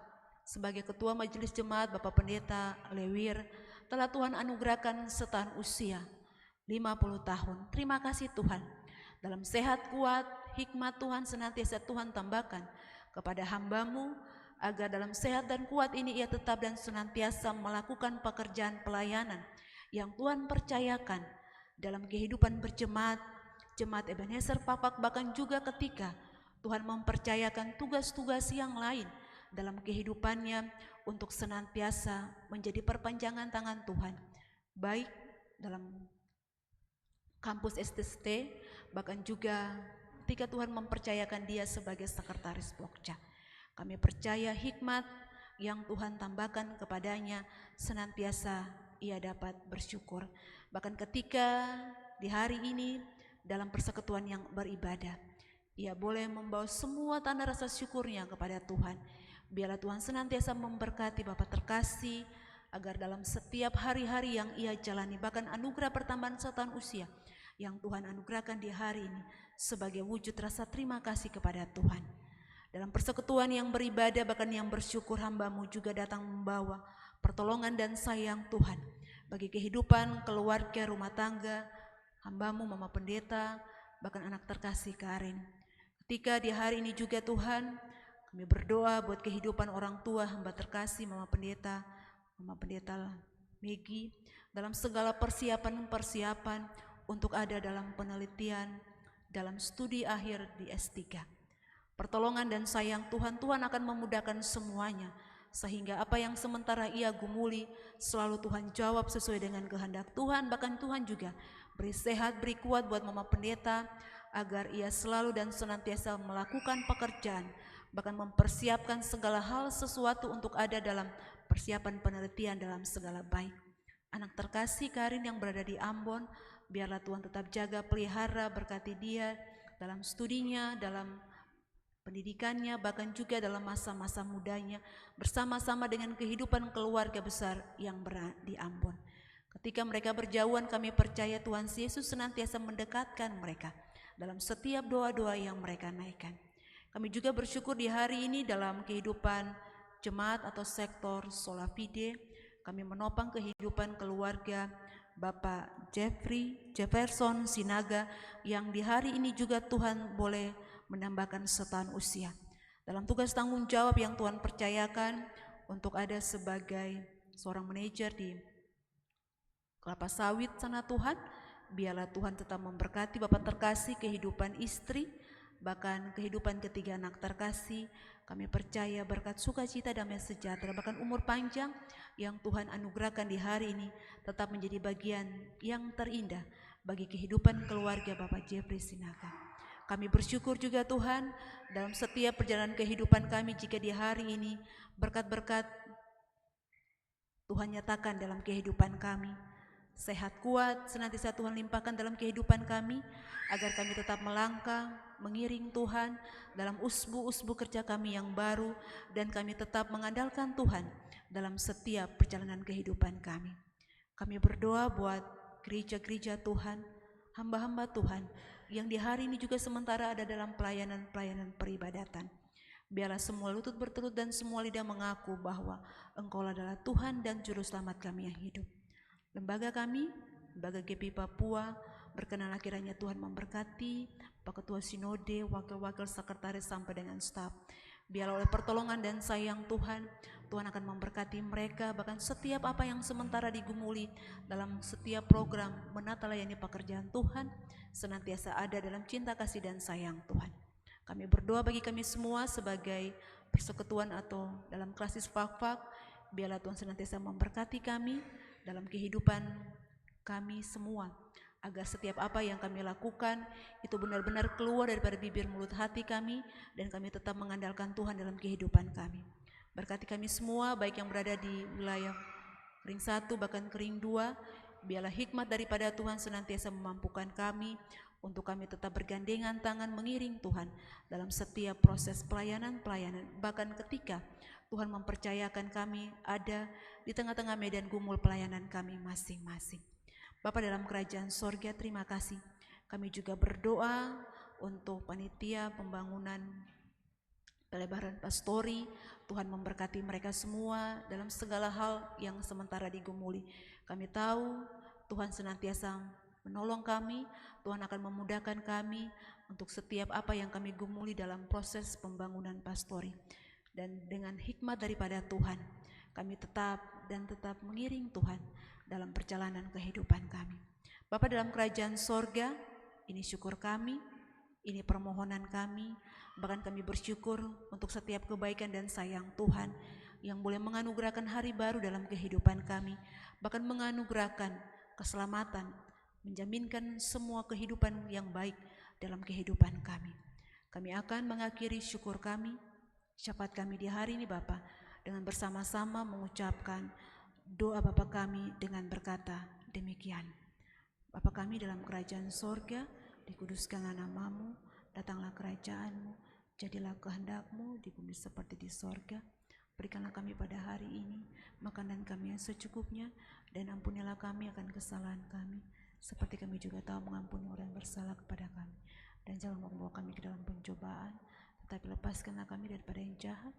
sebagai Ketua Majelis Jemaat Bapak Pendeta Lewir telah Tuhan anugerahkan setahun usia 50 tahun. Terima kasih Tuhan. Dalam sehat kuat, hikmat Tuhan senantiasa Tuhan tambahkan kepada hamba-Mu agar dalam sehat dan kuat ini ia tetap dan senantiasa melakukan pekerjaan pelayanan yang Tuhan percayakan dalam kehidupan berjemaat, Jemaat Ebenezer Papak, bahkan juga ketika Tuhan mempercayakan tugas-tugas yang lain dalam kehidupannya untuk senantiasa menjadi perpanjangan tangan Tuhan, baik dalam kampus STST, bahkan juga ketika Tuhan mempercayakan dia sebagai sekretaris Pokja. Kami percaya hikmat yang Tuhan tambahkan kepadanya senantiasa ia dapat bersyukur. Bahkan ketika di hari ini dalam persekutuan yang beribadah, ia boleh membawa semua tanda rasa syukurnya kepada Tuhan. Biarlah Tuhan senantiasa memberkati Bapak terkasih agar dalam setiap hari-hari yang ia jalani, bahkan anugerah pertambahan setahun usia yang Tuhan anugerahkan di hari ini sebagai wujud rasa terima kasih kepada Tuhan. Dalam persekutuan yang beribadah, bahkan yang bersyukur, hamba-Mu juga datang membawa pertolongan dan sayang Tuhan bagi kehidupan keluarga, rumah tangga hamba-Mu Mama Pendeta, bahkan anak terkasih Karin. Ketika di hari ini juga Tuhan, kami berdoa buat kehidupan orang tua hamba terkasih Mama Pendeta Megi, dalam segala persiapan untuk ada dalam penelitian, dalam studi akhir di S3. Pertolongan dan sayang Tuhan akan memudahkan semuanya, sehingga apa yang sementara ia gumuli selalu Tuhan jawab sesuai dengan kehendak Tuhan. Bahkan Tuhan juga beri sehat, beri kuat buat Mama Pendeta agar ia selalu dan senantiasa melakukan pekerjaan, bahkan mempersiapkan segala hal sesuatu untuk ada dalam persiapan penelitian dalam segala baik. Anak terkasih Karin yang berada di Ambon, biarlah Tuhan tetap jaga, pelihara, berkati dia dalam studinya, dalam pendidikannya, bahkan juga dalam masa-masa mudanya bersama-sama dengan kehidupan keluarga besar yang berada di Ambon. Ketika mereka berjauhan, kami percaya Tuhan Yesus senantiasa mendekatkan mereka dalam setiap doa-doa yang mereka naikkan. Kami juga bersyukur di hari ini dalam kehidupan jemaat atau sektor Sola Fide, kami menopang kehidupan keluarga Bapak Jefferson Sinaga yang di hari ini juga Tuhan boleh menambahkan setahun usia. Dalam tugas tanggung jawab yang Tuhan percayakan untuk ada sebagai seorang manajer di kelapa sawit sana Tuhan, biarlah Tuhan tetap memberkati Bapak terkasih, kehidupan istri, bahkan kehidupan ketiga anak terkasih. Kami percaya berkat sukacita, damai sejahtera, bahkan umur panjang yang Tuhan anugerahkan di hari ini tetap menjadi bagian yang terindah bagi kehidupan keluarga Bapak Jeffrey Sinaga. Kami bersyukur juga Tuhan dalam setiap perjalanan kehidupan kami, jika di hari ini berkat-berkat Tuhan nyatakan dalam kehidupan kami. Sehat kuat senantiasa Tuhan limpahkan dalam kehidupan kami, agar kami tetap melangkah, mengiring Tuhan dalam usbu-usbu kerja kami yang baru, dan kami tetap mengandalkan Tuhan dalam setiap perjalanan kehidupan kami. Kami berdoa buat gereja-gereja Tuhan, hamba-hamba Tuhan yang di hari ini juga sementara ada dalam pelayanan peribadatan. Biarlah semua lutut bertelut dan semua lidah mengaku bahwa Engkau adalah Tuhan dan Juru Selamat kami yang hidup. Lembaga kami, Lembaga GPI Papua, berkenanlah kiranya Tuhan memberkati Pak Ketua Sinode, wakil-wakil sekretaris sampai dengan staf. Biarlah oleh pertolongan dan sayang Tuhan, Tuhan akan memberkati mereka, bahkan setiap apa yang sementara digumuli dalam setiap program menata layani pekerjaan Tuhan, senantiasa ada dalam cinta kasih dan sayang Tuhan. Kami berdoa bagi kami semua sebagai persekutuan atau dalam klasis fak-fak, biarlah Tuhan senantiasa memberkati kami dalam kehidupan kami semua, agar setiap apa yang kami lakukan itu benar-benar keluar daripada bibir mulut hati kami, dan kami tetap mengandalkan Tuhan dalam kehidupan kami. Berkati kami semua, baik yang berada di wilayah kering 1 bahkan kering 2, biarlah hikmat daripada Tuhan senantiasa memampukan kami untuk kami tetap bergandengan tangan mengiring Tuhan dalam setiap proses pelayanan-pelayanan, bahkan ketika Tuhan mempercayakan kami ada di tengah-tengah medan gumul pelayanan kami masing-masing. Bapa dalam kerajaan sorga, terima kasih. Kami juga berdoa untuk panitia pembangunan pelebaran pastori. Tuhan memberkati mereka semua dalam segala hal yang sementara digumuli. Kami tahu Tuhan senantiasa menolong kami, Tuhan akan memudahkan kami untuk setiap apa yang kami gumuli dalam proses pembangunan pastori. Dan dengan hikmat daripada Tuhan, kami tetap mengiring Tuhan dalam perjalanan kehidupan kami. Bapa dalam kerajaan sorga, ini syukur kami, ini permohonan kami, bahkan kami bersyukur untuk setiap kebaikan dan sayang Tuhan yang boleh menganugerahkan hari baru dalam kehidupan kami, bahkan menganugerahkan keselamatan, menjaminkan semua kehidupan yang baik dalam kehidupan kami. Kami akan mengakhiri syukur kami, syafaat kami di hari ini Bapa, dengan bersama-sama mengucapkan doa Bapa kami dengan berkata demikian. Bapa kami dalam kerajaan sorga, dikuduskanlah namamu, datanglah kerajaanmu, jadilah kehendakmu di bumi seperti di sorga. Berikanlah kami pada hari ini makanan kami yang secukupnya, dan ampunilah kami akan kesalahan kami, seperti kami juga tahu mengampuni orang yang bersalah kepada kami. Dan jangan membawa kami ke dalam pencobaan, tetapi lepaskanlah kami daripada yang jahat,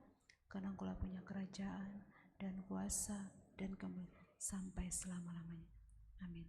karena Engkau punya kerajaan dan kuasa dan kemuliaan sampai selama-lamanya. Amin.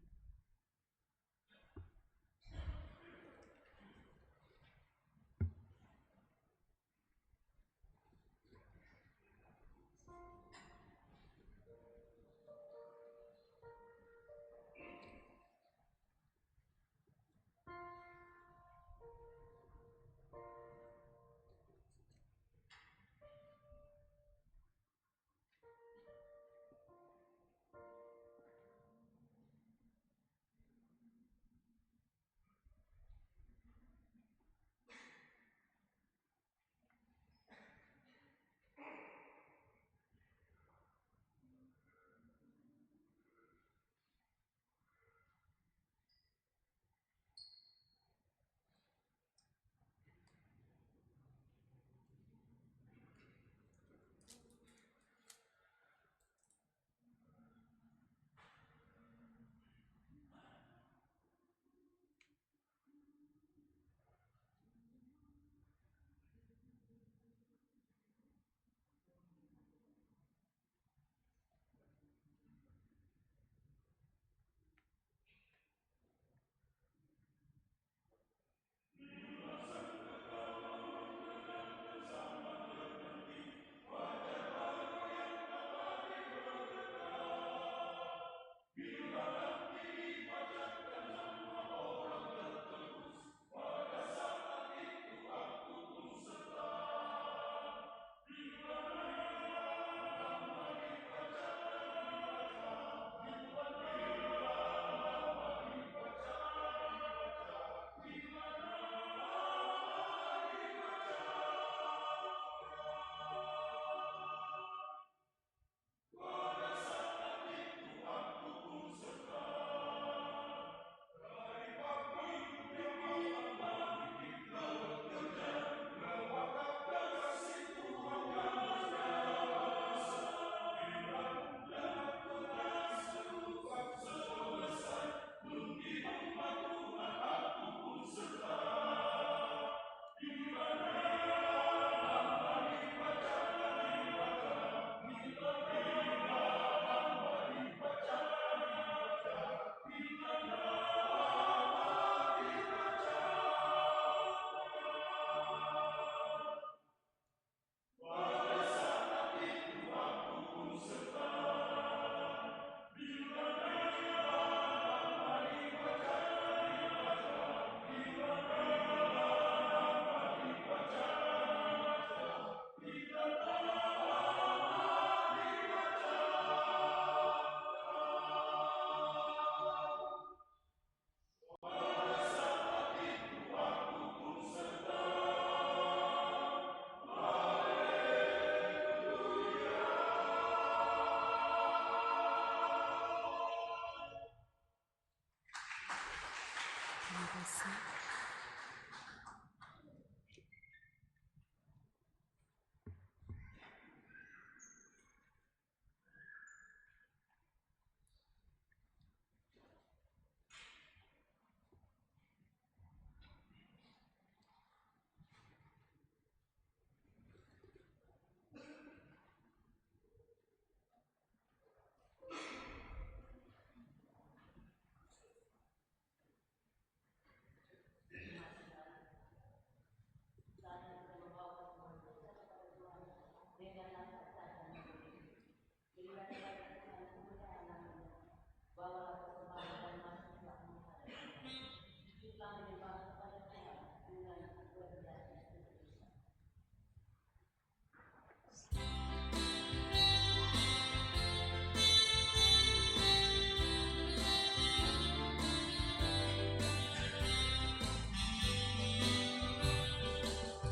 kasih.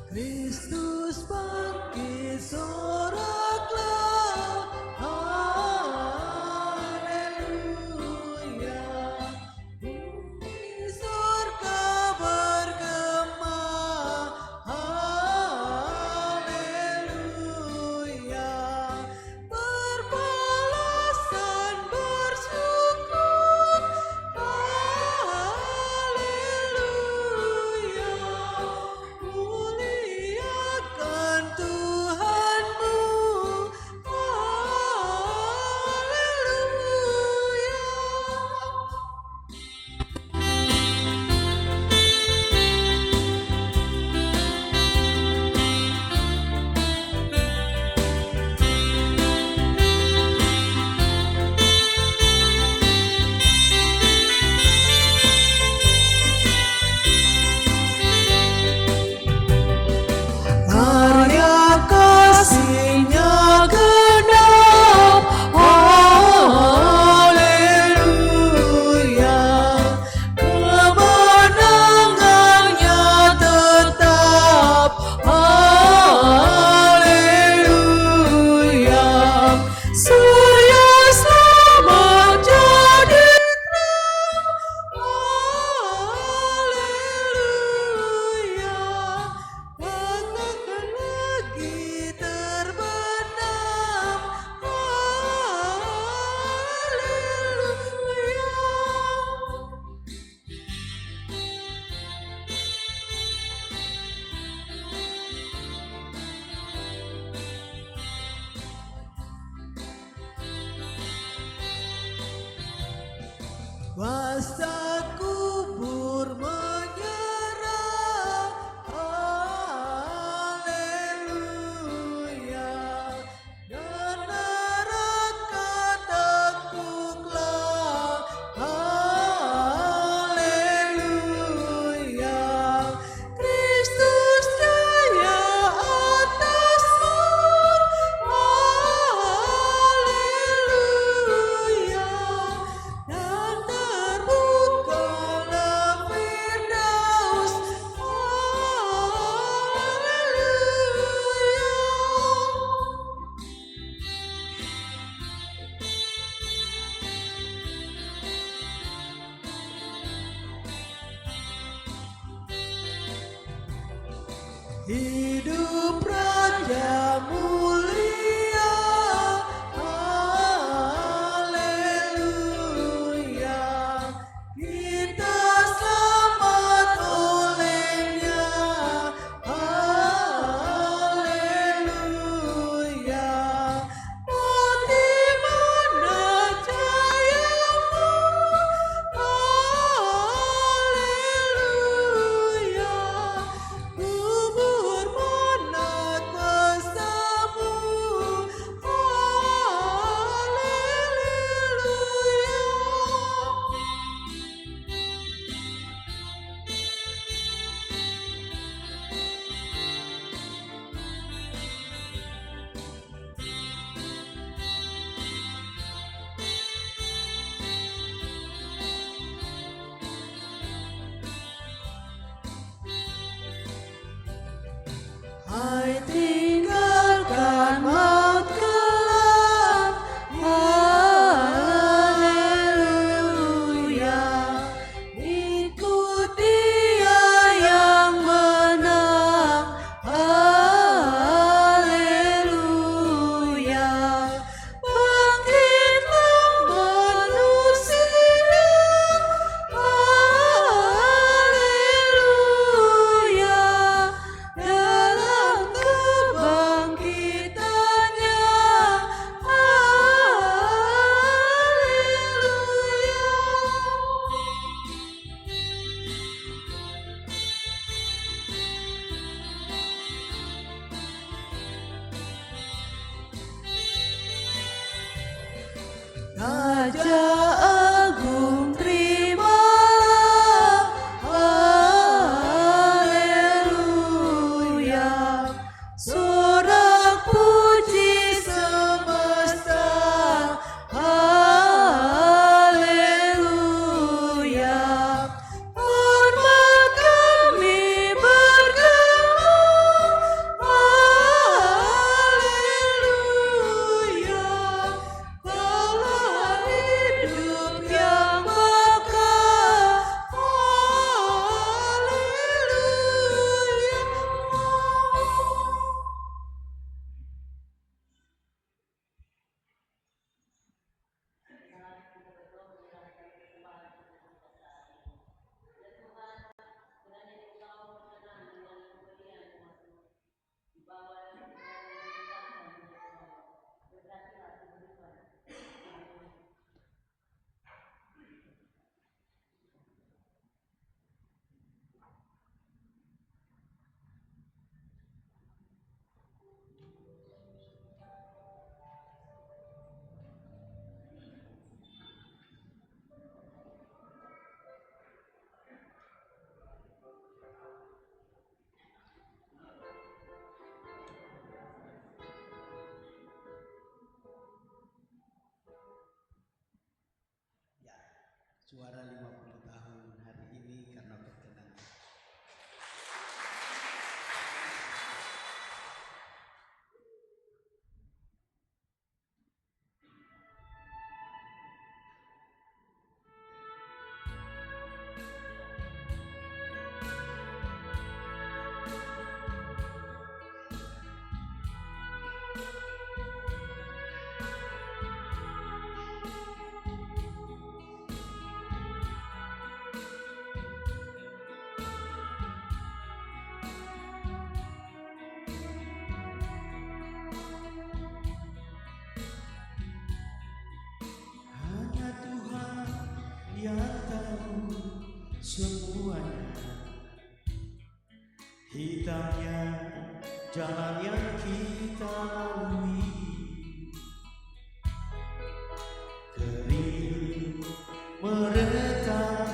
Kristus bangkit soraklah, haleluya. Di surga bergema, haleluya. Berbalasan bersyukur, haleluya. Muliakan Tuhanmu, karya kasih-Nya genap, haleluya. Kemenangan-Nya tetap, haleluya. Surya selamat jadi terang, haleluya. Katakan lagi terbenam, haleluya. Kuasa kubur menyerah, haleluya. Dan neraka takluklah, haleluya. Kristus jaya atas maut, haleluya. Dan terbukalah Firdaus, haleluya. Hidup Raja mulia, haleluya. Kita selamat oleh-Nya, haleluya. Di mana jayamu, haleluya. Kubur mana kuasamu, Raja Agung terimalah, haleluya. Sorak puji semesta, haleluya. Hormat kami bergelar, haleluya. Telah hidup yang bakal, haleluya. Suara 50 tahun hari ini karena perkenan. Hanya Tuhan yang tahu semuanya, hitamnya jalan yang kita lalui, kering meretak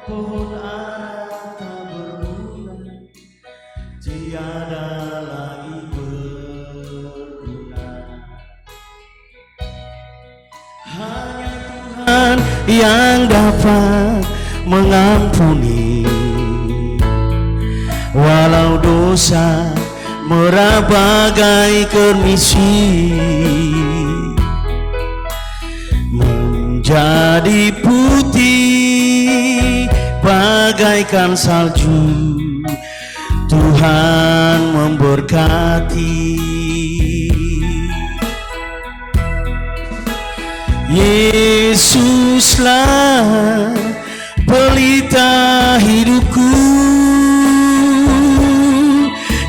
pohon ara tak berbunga, tiada lagi berguna. Hanya Tuhan yang dapat mengampuni, walau dosa merah bagai kermisi, menjadi putih bagaikan salju. Tuhan memberkati. Yesuslah pelita hidupku,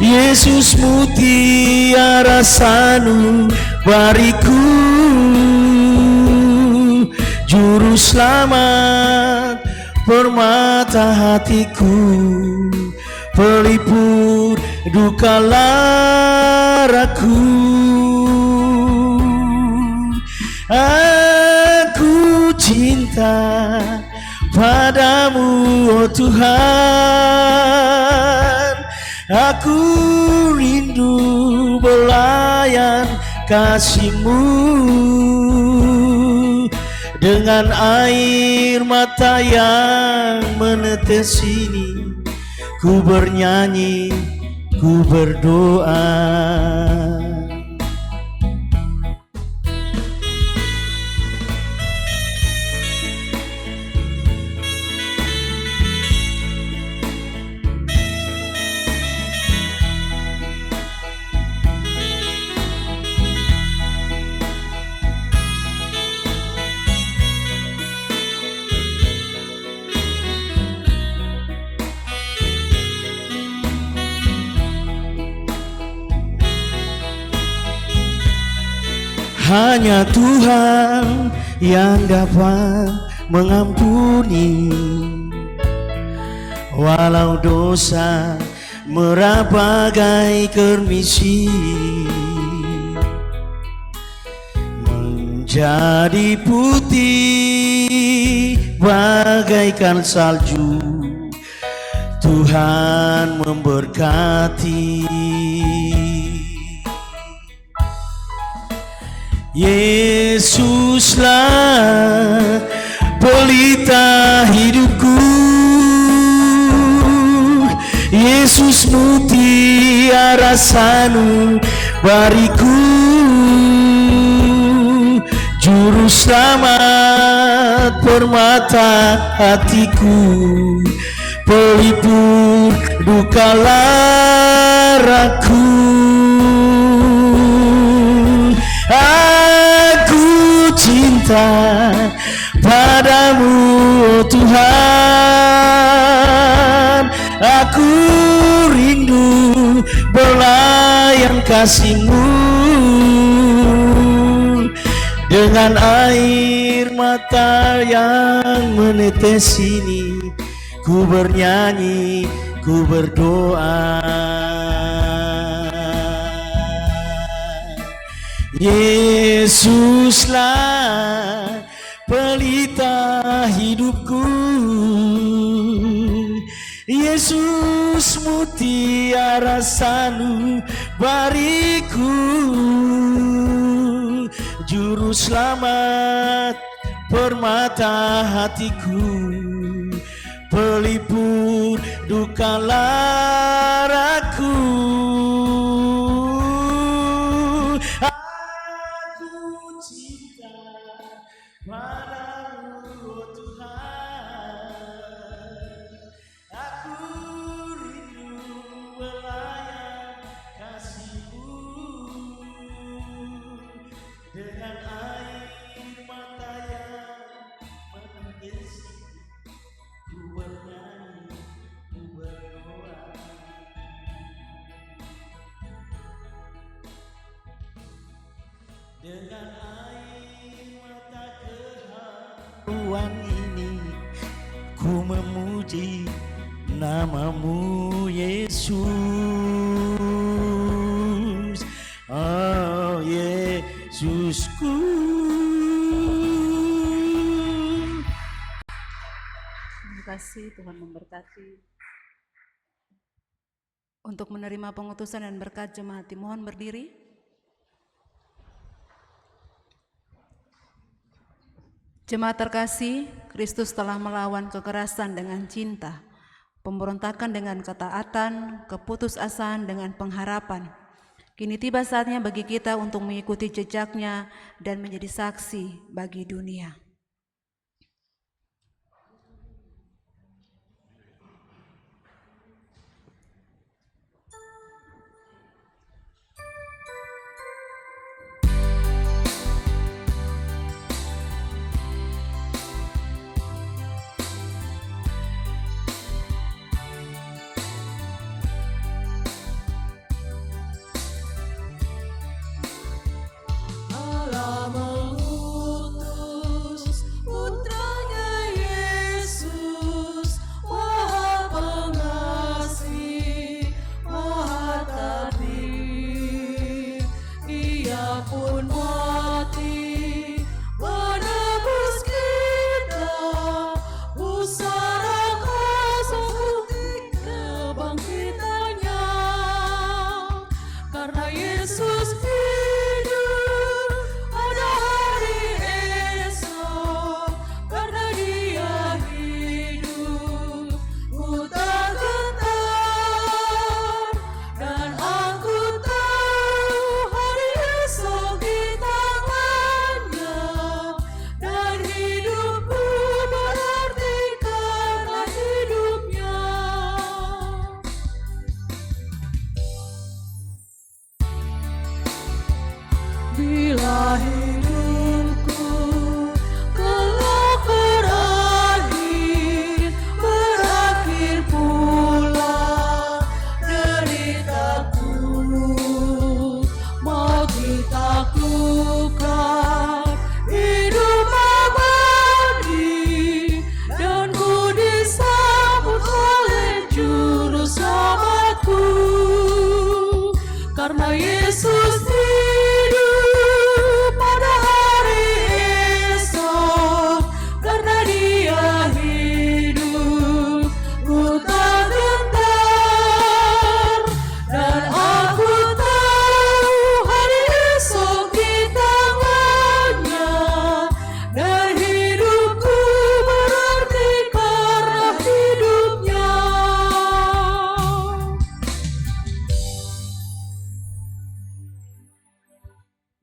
Yesus mutiara sanubariku, juru selamat permata hatiku, pelipur duka laraku. Aku cinta padamu, oh Tuhan. Aku rindu belayan kasih-Mu. Dengan air mata yang menetes ini, ku bernyanyi, ku berdoa. Hanya Tuhan yang dapat mengampuni, walau dosa merah bagai kermisi, jadi putih bagaikan salju. Tuhan memberkati. Yesuslah pelita hidupku, Yesus mutiara sanubariku, juru selamat permata hatiku, pelipur duka laraku. Aku cinta padamu, oh Tuhan. Aku rindu belayan kasih-Mu. Dengan air mata yang menetes ini, ku bernyanyi, ku berdoa. Yesuslah pelita hidupku, Yesus mutiara sanubariku, juru selamat permata hatiku, pelipur duka laraku. Aku cinta padamu, oh Tuhan. Aku rindu belayan kasih-Mu. Dengan air mata yang menangis, ku bernyanyi, ku berdoa. Dengan air mata keharuan ini, ku memuji nama-Mu, Yesus. Oh Yesusku. Terima kasih, Tuhan memberkati. Untuk menerima pengutusan dan berkat jemaat, mohon berdiri. Jemaat terkasih, Kristus telah melawan kekerasan dengan cinta, pemberontakan dengan ketaatan, keputusasaan dengan pengharapan. Kini tiba saatnya bagi kita untuk mengikuti jejaknya dan menjadi saksi bagi dunia. Allah mengutus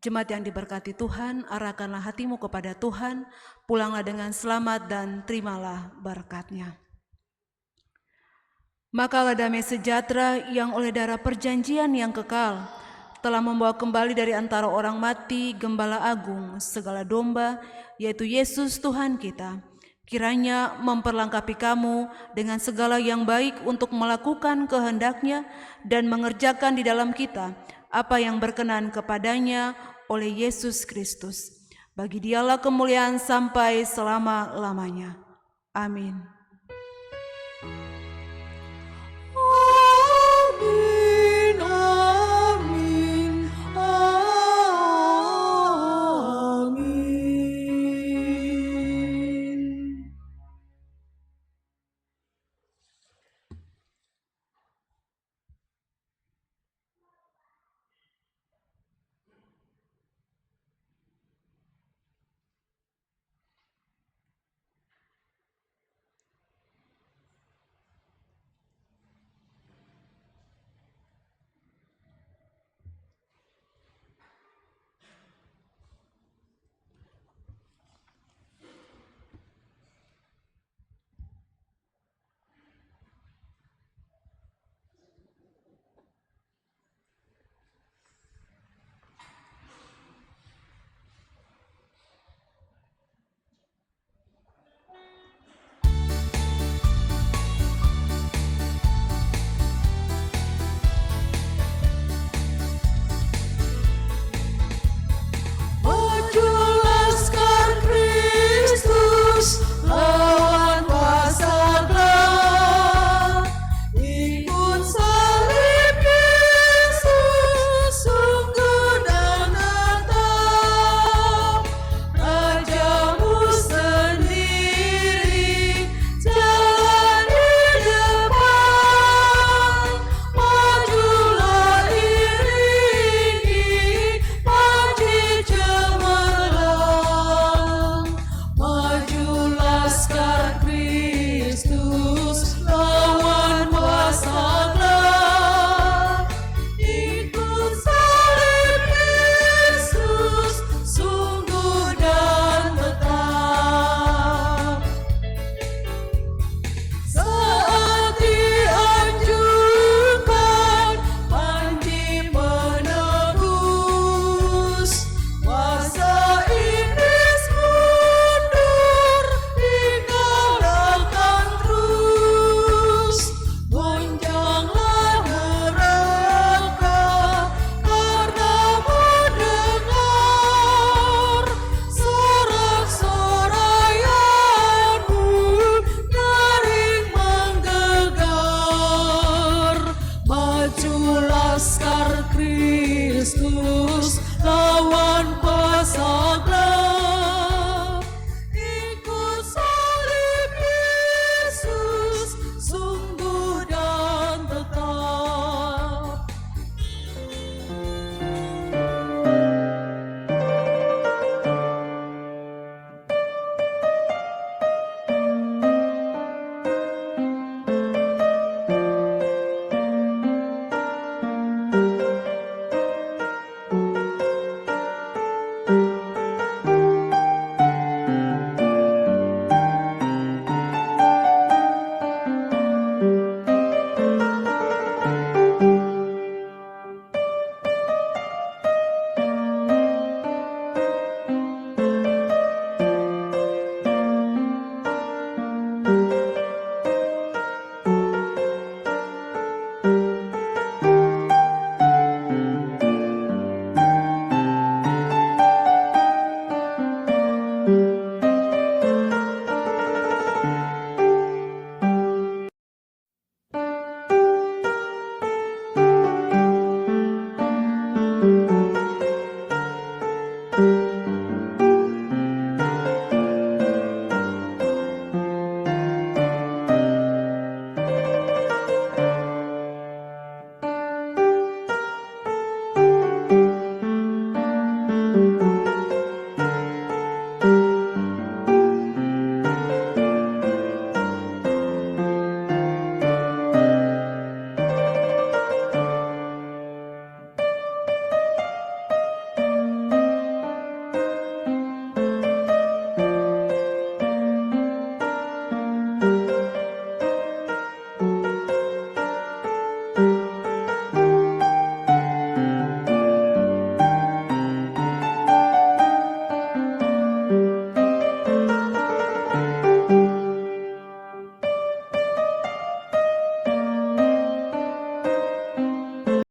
Jemaat yang diberkati Tuhan, arahkanlah hatimu kepada Tuhan, pulanglah dengan selamat dan terimalah berkat-Nya. Makalah damai sejahtera yang oleh darah perjanjian yang kekal telah membawa kembali dari antara orang mati Gembala Agung segala domba, yaitu Yesus Tuhan kita. Kiranya memperlengkapi kamu dengan segala yang baik untuk melakukan kehendak-Nya dan mengerjakan di dalam kita apa yang berkenan kepadanya oleh Yesus Kristus. Bagi Dialah kemuliaan sampai selama-lamanya. Amin.